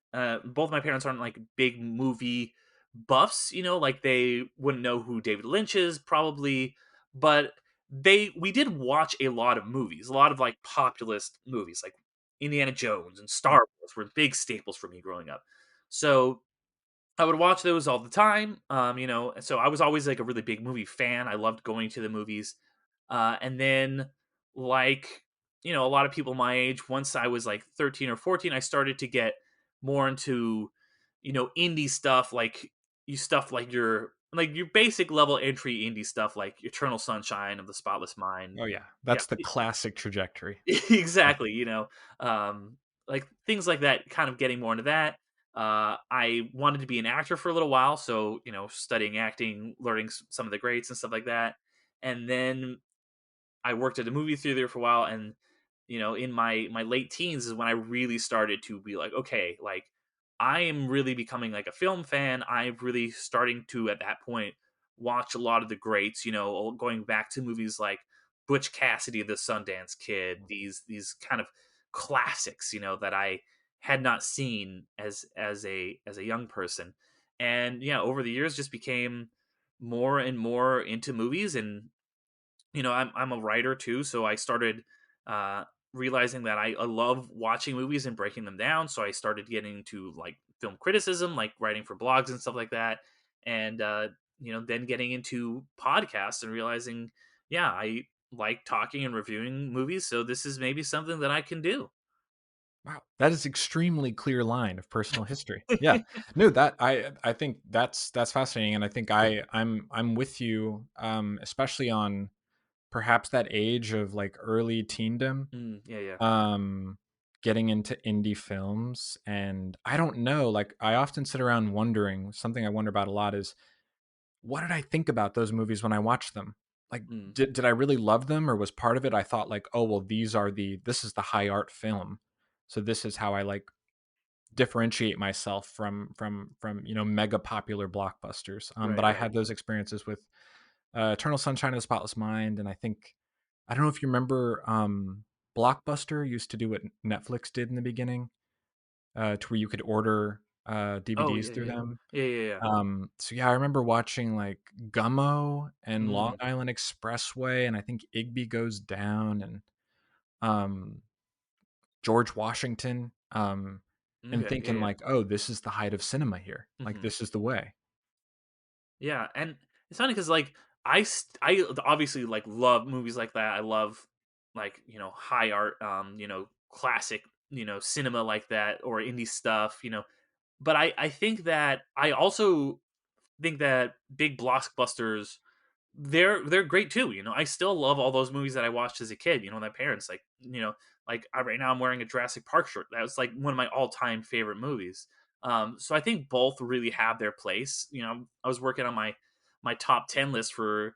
[SPEAKER 6] both my parents aren't like big movie buffs, like they wouldn't know who David Lynch is probably, but we did watch a lot of movies, a lot of like populist movies like Indiana Jones and Star Wars were big staples for me growing up. So I would watch those all the time. So I was always like a really big movie fan. I loved going to the movies. And then, like, a lot of people my age, once I was like 13 or 14, I started to get more into, indie stuff, like your basic level entry indie stuff, like Eternal Sunshine of the Spotless Mind.
[SPEAKER 1] Oh yeah,
[SPEAKER 6] Yeah,
[SPEAKER 1] that's the classic trajectory. Yeah.
[SPEAKER 6] exactly. Um, like things like that, kind of getting more into that. I wanted to be an actor for a little while, so studying acting, learning some of the greats and stuff like that, and then I worked at a movie theater for a while, and in my late teens is when I really started to be like, okay, like I am really becoming like a film fan. I'm really starting to at that point watch a lot of the greats. Going back to movies like Butch Cassidy, the Sundance Kid, these kind of classics, that I had not seen as a young person, and yeah, over the years just became more and more into movies, and I'm a writer too, so I started uh, realizing that I love watching movies and breaking them down. So I started getting into like film criticism, like writing for blogs and stuff like that, and then getting into podcasts and realizing, yeah, I like talking and reviewing movies, so this is maybe something that I can do.
[SPEAKER 1] Wow, that is extremely clear line of personal history. Yeah, no, that I think that's fascinating, and I think I'm with you, especially on perhaps that age of like early teendom,
[SPEAKER 6] Yeah, yeah.
[SPEAKER 1] um, getting into indie films, and I don't know, like I often sit around wondering. Something I wonder about a lot is what did I think about those movies when I watched them? Like,
[SPEAKER 6] Mm,
[SPEAKER 1] did I really love them, or was part of it I thought like, oh well, this is the high art film, so this is how I like differentiate myself from mega popular blockbusters. But
[SPEAKER 6] right,
[SPEAKER 1] I
[SPEAKER 6] right.
[SPEAKER 1] had those experiences with Eternal Sunshine of the Spotless Mind, and I don't know if you remember Blockbuster used to do what Netflix did in the beginning, to where you could order
[SPEAKER 6] Oh
[SPEAKER 1] DVDs
[SPEAKER 6] yeah,
[SPEAKER 1] through
[SPEAKER 6] yeah,
[SPEAKER 1] them.
[SPEAKER 6] yeah, yeah, yeah.
[SPEAKER 1] So yeah, I remember watching like Gummo and Long
[SPEAKER 6] Mm,
[SPEAKER 1] Island Expressway, and I think Igby Goes Down, and um, George Washington, and
[SPEAKER 6] okay, yeah,
[SPEAKER 1] thinking
[SPEAKER 6] yeah.
[SPEAKER 1] like, oh, this is the height of cinema here. Like
[SPEAKER 6] Hmm.
[SPEAKER 1] this is the way.
[SPEAKER 6] Yeah, and it's funny because like I obviously like love movies like that. I love like high art, classic cinema like that or indie stuff. But I think that I also think that big blockbusters they're great too. I still love all those movies that I watched as a kid. My parents like right now I'm wearing a Jurassic Park shirt. That was like one of my all time favorite movies. So I think both really have their place. I was working on my top 10 list for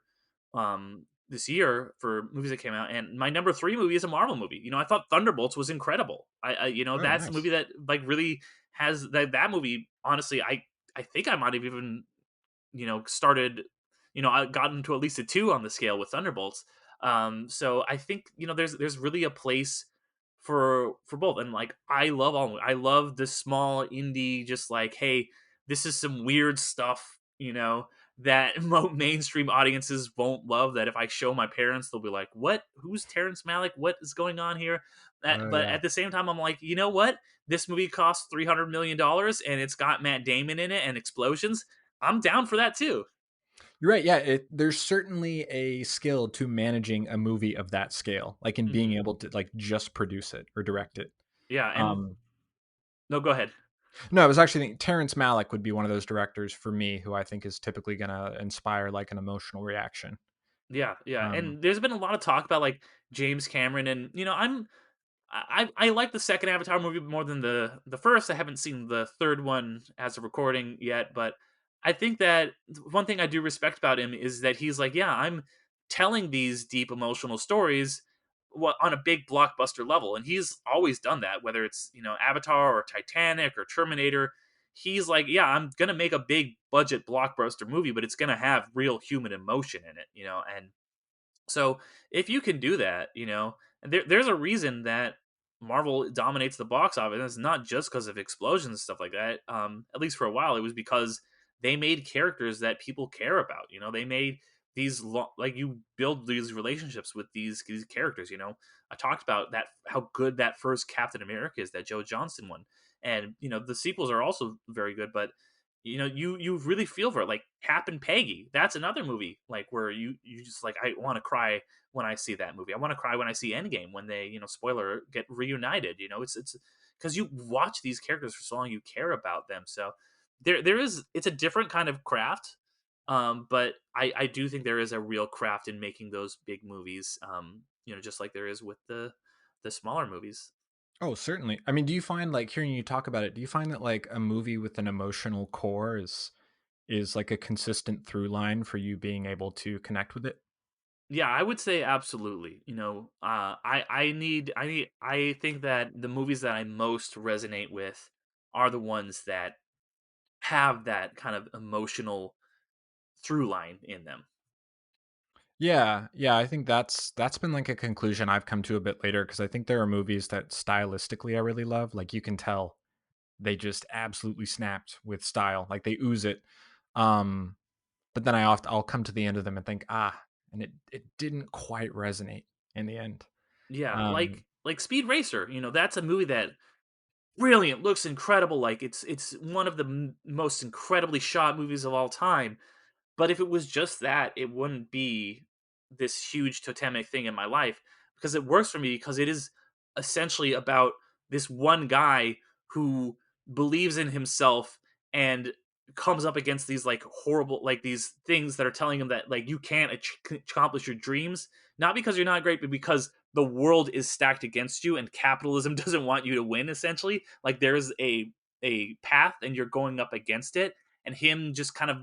[SPEAKER 6] this year for movies that came out, and my number three movie is a Marvel movie. I thought Thunderbolts was incredible.
[SPEAKER 1] Oh,
[SPEAKER 6] That's a
[SPEAKER 1] nice.
[SPEAKER 6] movie that like really has that movie. Honestly, I think I might have even started, I got into at least a two on the scale with Thunderbolts. So I think there's really a place for both, and like I love the small indie, just like, hey, this is some weird stuff, that mainstream audiences won't love. That if I show my parents, they'll be like, "What? Who's Terrence Malick? What is going on here?"
[SPEAKER 1] Oh
[SPEAKER 6] But
[SPEAKER 1] yeah.
[SPEAKER 6] at the same time, I'm like, you know what? This movie cost $300 million and it's got Matt Damon in it and explosions. I'm down for that too.
[SPEAKER 1] You're right. Yeah, there's certainly a skill to managing a movie of that scale, like in being
[SPEAKER 6] Hmm.
[SPEAKER 1] able to like just produce it or direct it.
[SPEAKER 6] Yeah, and
[SPEAKER 1] Um,
[SPEAKER 6] no, go ahead.
[SPEAKER 1] no, I was actually thinking Terrence Malick would be one of those directors for me who I think is typically going to inspire like an emotional reaction.
[SPEAKER 6] Yeah, yeah,
[SPEAKER 1] Um,
[SPEAKER 6] and there's been a lot of talk about like James Cameron, and I like the second Avatar movie more than the first. I haven't seen the third one as a recording yet, but I think that one thing I do respect about him is that he's like, yeah, I'm telling these deep emotional stories on a big blockbuster level, and he's always done that. Whether it's Avatar or Titanic or Terminator, he's like, yeah, I'm gonna make a big budget blockbuster movie, but it's gonna have real human emotion in it, and so if you can do that, and there's a reason that Marvel dominates the box office. And it's not just because of explosions and stuff like that. At least for a while, it was because they made characters that people care about. They made these like you build these relationships with these characters. I talked about that how good that first Captain America is that Joe Johnston one, and the sequels are also very good, but you really feel for it. Like Cap and Peggy, that's another movie like where you just like, I want to cry when I see that movie. I want to cry when I see Endgame when they, spoiler, get reunited. It's because you watch these characters for so long, you care about them. So there is, it's a different kind of craft. But I do think there is a real craft in making those big movies. Just like there is with the smaller movies.
[SPEAKER 1] oh, certainly. I mean, do you find like hearing you talk about it, do you find that like a movie with an emotional core is like a consistent through line for you being able to connect with it?
[SPEAKER 6] Yeah, I would say absolutely. I think that the movies that I most resonate with are the ones that have that kind of emotional through line in them.
[SPEAKER 1] Yeah, yeah, I think that's been like a conclusion I've come to a bit later because I think there are movies that stylistically I really love. Like you can tell they just absolutely snapped with style, like they ooze it. Um, but then I'll come to the end of them and think, and it didn't quite resonate in the end.
[SPEAKER 6] Yeah,
[SPEAKER 1] Um,
[SPEAKER 6] like Speed Racer, that's a movie that brilliant, looks incredible. Like it's one of the most incredibly shot movies of all time. But if it was just that, it wouldn't be this huge totemic thing in my life because it works for me because it is essentially about this one guy who believes in himself and comes up against these like horrible like these things that are telling him that like you can't accomplish your dreams, not because you're not great but because the world is stacked against you and capitalism doesn't want you to win. Essentially, like there's a path and you're going up against it, and him just kind of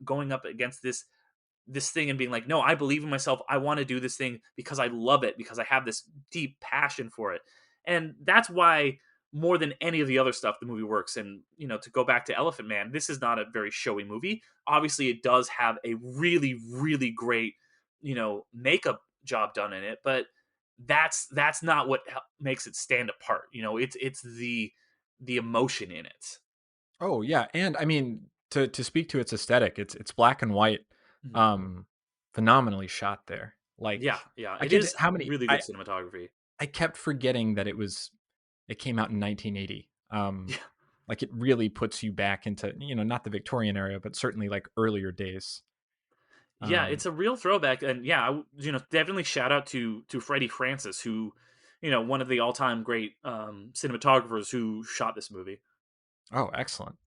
[SPEAKER 6] going up against this thing and being like, no, I believe in myself, I want to do this thing because I love it, because I have this deep passion for it. And that's why more than any of the other stuff the movie works. And to go back to Elephant Man, this is not a very showy movie. Obviously it does have a really really great makeup job done in it, but that's not what makes it stand apart. It's the emotion in it.
[SPEAKER 1] oh yeah, and I mean to speak to its aesthetic, it's black and white,
[SPEAKER 6] Mhm.
[SPEAKER 1] um, phenomenally shot there. Like
[SPEAKER 6] Yeah,
[SPEAKER 1] I
[SPEAKER 6] it
[SPEAKER 1] can't
[SPEAKER 6] is
[SPEAKER 1] how many
[SPEAKER 6] really good cinematography.
[SPEAKER 1] I kept forgetting that it came out in 1980.
[SPEAKER 6] Yeah.
[SPEAKER 1] Like it really puts you back into not the Victorian era, but certainly like earlier days.
[SPEAKER 6] Yeah, it's a real throwback, and yeah, definitely shout out to Freddie Francis, who, one of the all-time great cinematographers who shot this movie.
[SPEAKER 1] Oh, excellent.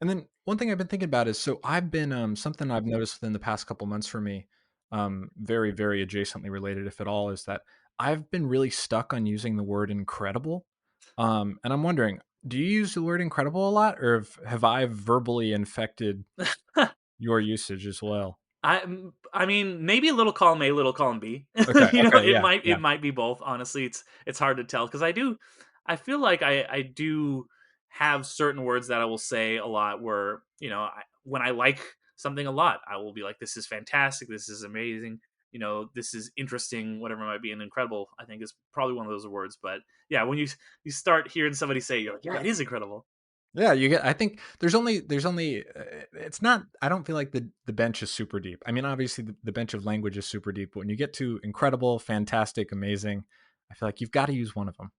[SPEAKER 1] And then one thing I've been thinking about is so I've been something I've noticed within the past couple months for me, very, very adjacently related, if at all, is that I've been really stuck on using the word incredible. And I'm wondering, do you use the word incredible a lot, or have I verbally infected your usage as well?
[SPEAKER 6] I mean, maybe a little column A, little column B.
[SPEAKER 1] Okay, okay,
[SPEAKER 6] It
[SPEAKER 1] yeah,
[SPEAKER 6] might
[SPEAKER 1] yeah.
[SPEAKER 6] it might be both. Honestly, it's hard to tell because I feel like I do have certain words that I will say a lot. Where when I like something a lot, I will be like, "This is fantastic. This is amazing. This is interesting. Whatever it might be, and incredible." I think is probably one of those words. But yeah, when you start hearing somebody say, "You're like, yeah, it is incredible."
[SPEAKER 1] Yeah, you get. I think there's only. It's not. I don't feel like the bench is super deep. I mean, obviously the bench of language is super deep. But when you get to incredible, fantastic, amazing, I feel like you've got to use one of them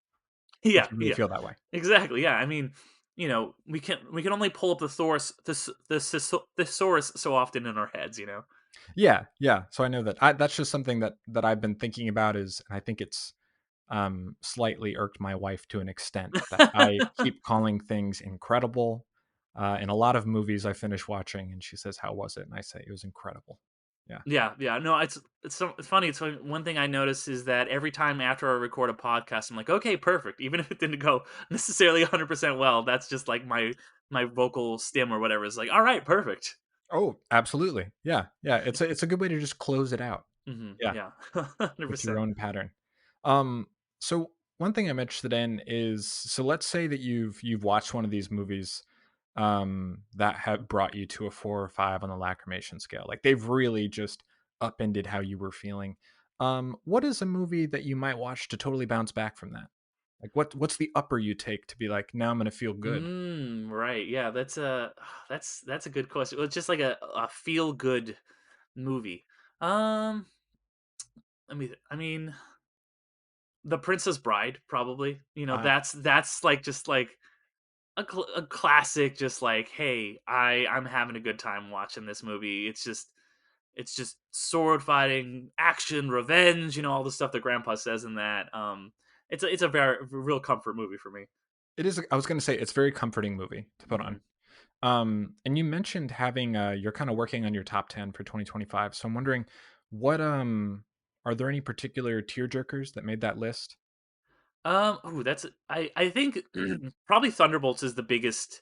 [SPEAKER 1] if
[SPEAKER 6] Yeah,
[SPEAKER 1] you really
[SPEAKER 6] yeah,
[SPEAKER 1] feel that way.
[SPEAKER 6] exactly. Yeah, I mean, we can only pull up the source so often in our heads.
[SPEAKER 1] Yeah, yeah. So I know that. That's just something that I've been thinking about. Is and I think it's slightly irked my wife to an extent that I keep calling things incredible. In a lot of movies I finish watching, and she says, "How was it?" And I say, "It was incredible." Yeah.
[SPEAKER 6] Yeah, yeah. No, it's funny. It's one thing I notice is that every time after I record a podcast, I'm like, okay, perfect. Even if it didn't go necessarily 100% well, that's just like my vocal stim or whatever is like, all right, perfect.
[SPEAKER 1] Oh, absolutely. Yeah, yeah. It's a good way to just close it out. Yeah,
[SPEAKER 6] Yeah, 100%.
[SPEAKER 1] with your own pattern. Um, so one thing I'm interested in is so let's say that you've watched one of these movies that have brought you to a 4 or 5 on the lacrimation scale. Like they've really just upended how you were feeling. What is a movie that you might watch to totally bounce back from that? Like what's the upper you take to be like, now I'm gonna feel good?
[SPEAKER 6] Right. Yeah, that's a good question. It's just like a feel good movie. Um, I mean, The Princess Bride, probably.
[SPEAKER 1] Uh,
[SPEAKER 6] That's like just like a classic. Just like, hey, I'm having a good time watching this movie. It's just sword fighting, action, revenge. All the stuff that Grandpa says in that. It's a very real comfort movie for me.
[SPEAKER 1] it is. I was gonna say it's a very comforting movie to put
[SPEAKER 6] Hmm.
[SPEAKER 1] on. And you mentioned having you're kind of working on your top 10 for 2025. So I'm wondering what are there any particular tearjerkers that made that list?
[SPEAKER 6] That's I think probably Thunderbolts is the biggest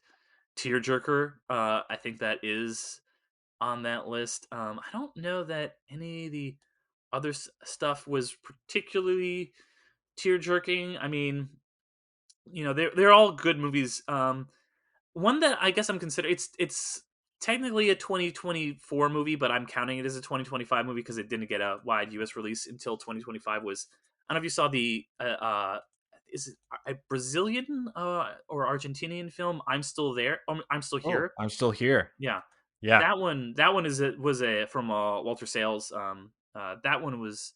[SPEAKER 6] tearjerker. I think that is on that list. I don't know that any of the other stuff was particularly tear jerking. I mean, they're all good movies. One that I guess I'm considering it's technically a 2024 movie, but I'm counting it as a 2025 movie because it didn't get a wide US release until 2025. Was I don't know if you saw the is it a Brazilian or Argentinian film? I'm still there. I'm still
[SPEAKER 1] Oh,
[SPEAKER 6] here.
[SPEAKER 1] I'm still here.
[SPEAKER 6] Yeah.
[SPEAKER 1] Yeah.
[SPEAKER 6] That one was a from Walter Sales. That one was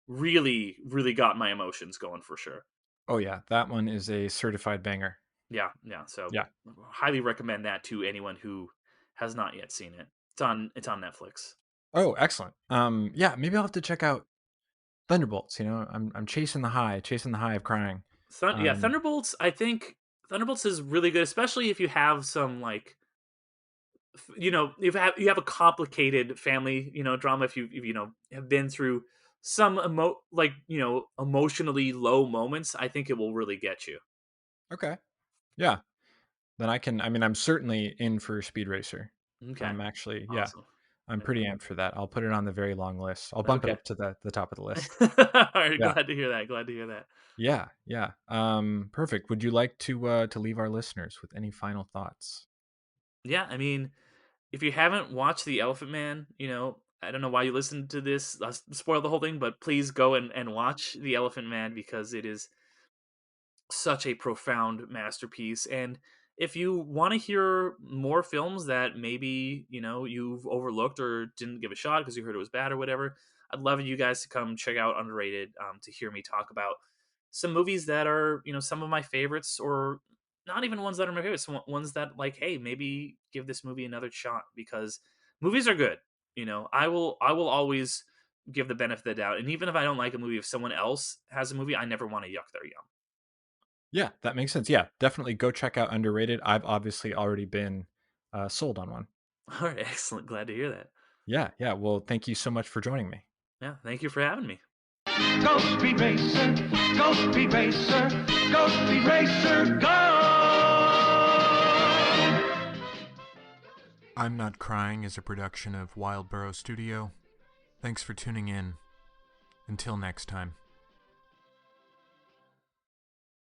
[SPEAKER 6] really got my emotions going for sure.
[SPEAKER 1] Oh yeah, that one is a certified banger.
[SPEAKER 6] Yeah. So
[SPEAKER 1] Yeah.
[SPEAKER 6] highly recommend that to anyone who has not yet seen it. It's on Netflix.
[SPEAKER 1] Oh, excellent. Yeah, maybe I'll have to check out Thunderbolts. I'm chasing the high of crying.
[SPEAKER 6] Thunderbolts. I think Thunderbolts is really good, especially if you have some like you have a complicated family drama. If you have been through some emotionally low moments, I think it will really get you.
[SPEAKER 1] Okay. Yeah. Then I'm certainly in for Speed Racer.
[SPEAKER 6] Okay.
[SPEAKER 1] Yeah.
[SPEAKER 6] Awesome.
[SPEAKER 1] I'm pretty amped for that. I'll put it on the very long list. I'll bump it
[SPEAKER 6] Okay.
[SPEAKER 1] up to the top of the list.
[SPEAKER 6] All right.
[SPEAKER 1] Yeah.
[SPEAKER 6] Glad to hear that.
[SPEAKER 1] Yeah. Yeah. Perfect. Would you like to leave our listeners with any final thoughts?
[SPEAKER 6] Yeah. I mean, if you haven't watched The Elephant Man, I don't know why you listened to this. I'll spoil the whole thing, but please go and watch The Elephant Man because it is such a profound masterpiece. And if you want to hear more films that maybe you've overlooked or didn't give a shot because you heard it was bad or whatever, I'd love you guys to come check out Underrated, to hear me talk about some movies that are some of my favorites, or not even ones that are my favorites, ones that like, hey, maybe give this movie another shot, because movies are good. I will always give the benefit of the doubt, and even if I don't like a movie, if someone else has a movie, I never want to yuck their yum.
[SPEAKER 1] Yeah, that makes sense. Yeah, definitely go check out Underrated. I've obviously already been sold on one.
[SPEAKER 6] All right, excellent. Glad to hear that.
[SPEAKER 1] Yeah, yeah. Well, thank you so much for joining me.
[SPEAKER 6] Yeah, thank you for having me.
[SPEAKER 16] Go Speed Racer, go Speed Racer, go Speed Racer, go!
[SPEAKER 1] I'm Not Crying is a production of Wildborough Studio. Thanks for tuning in. Until next time.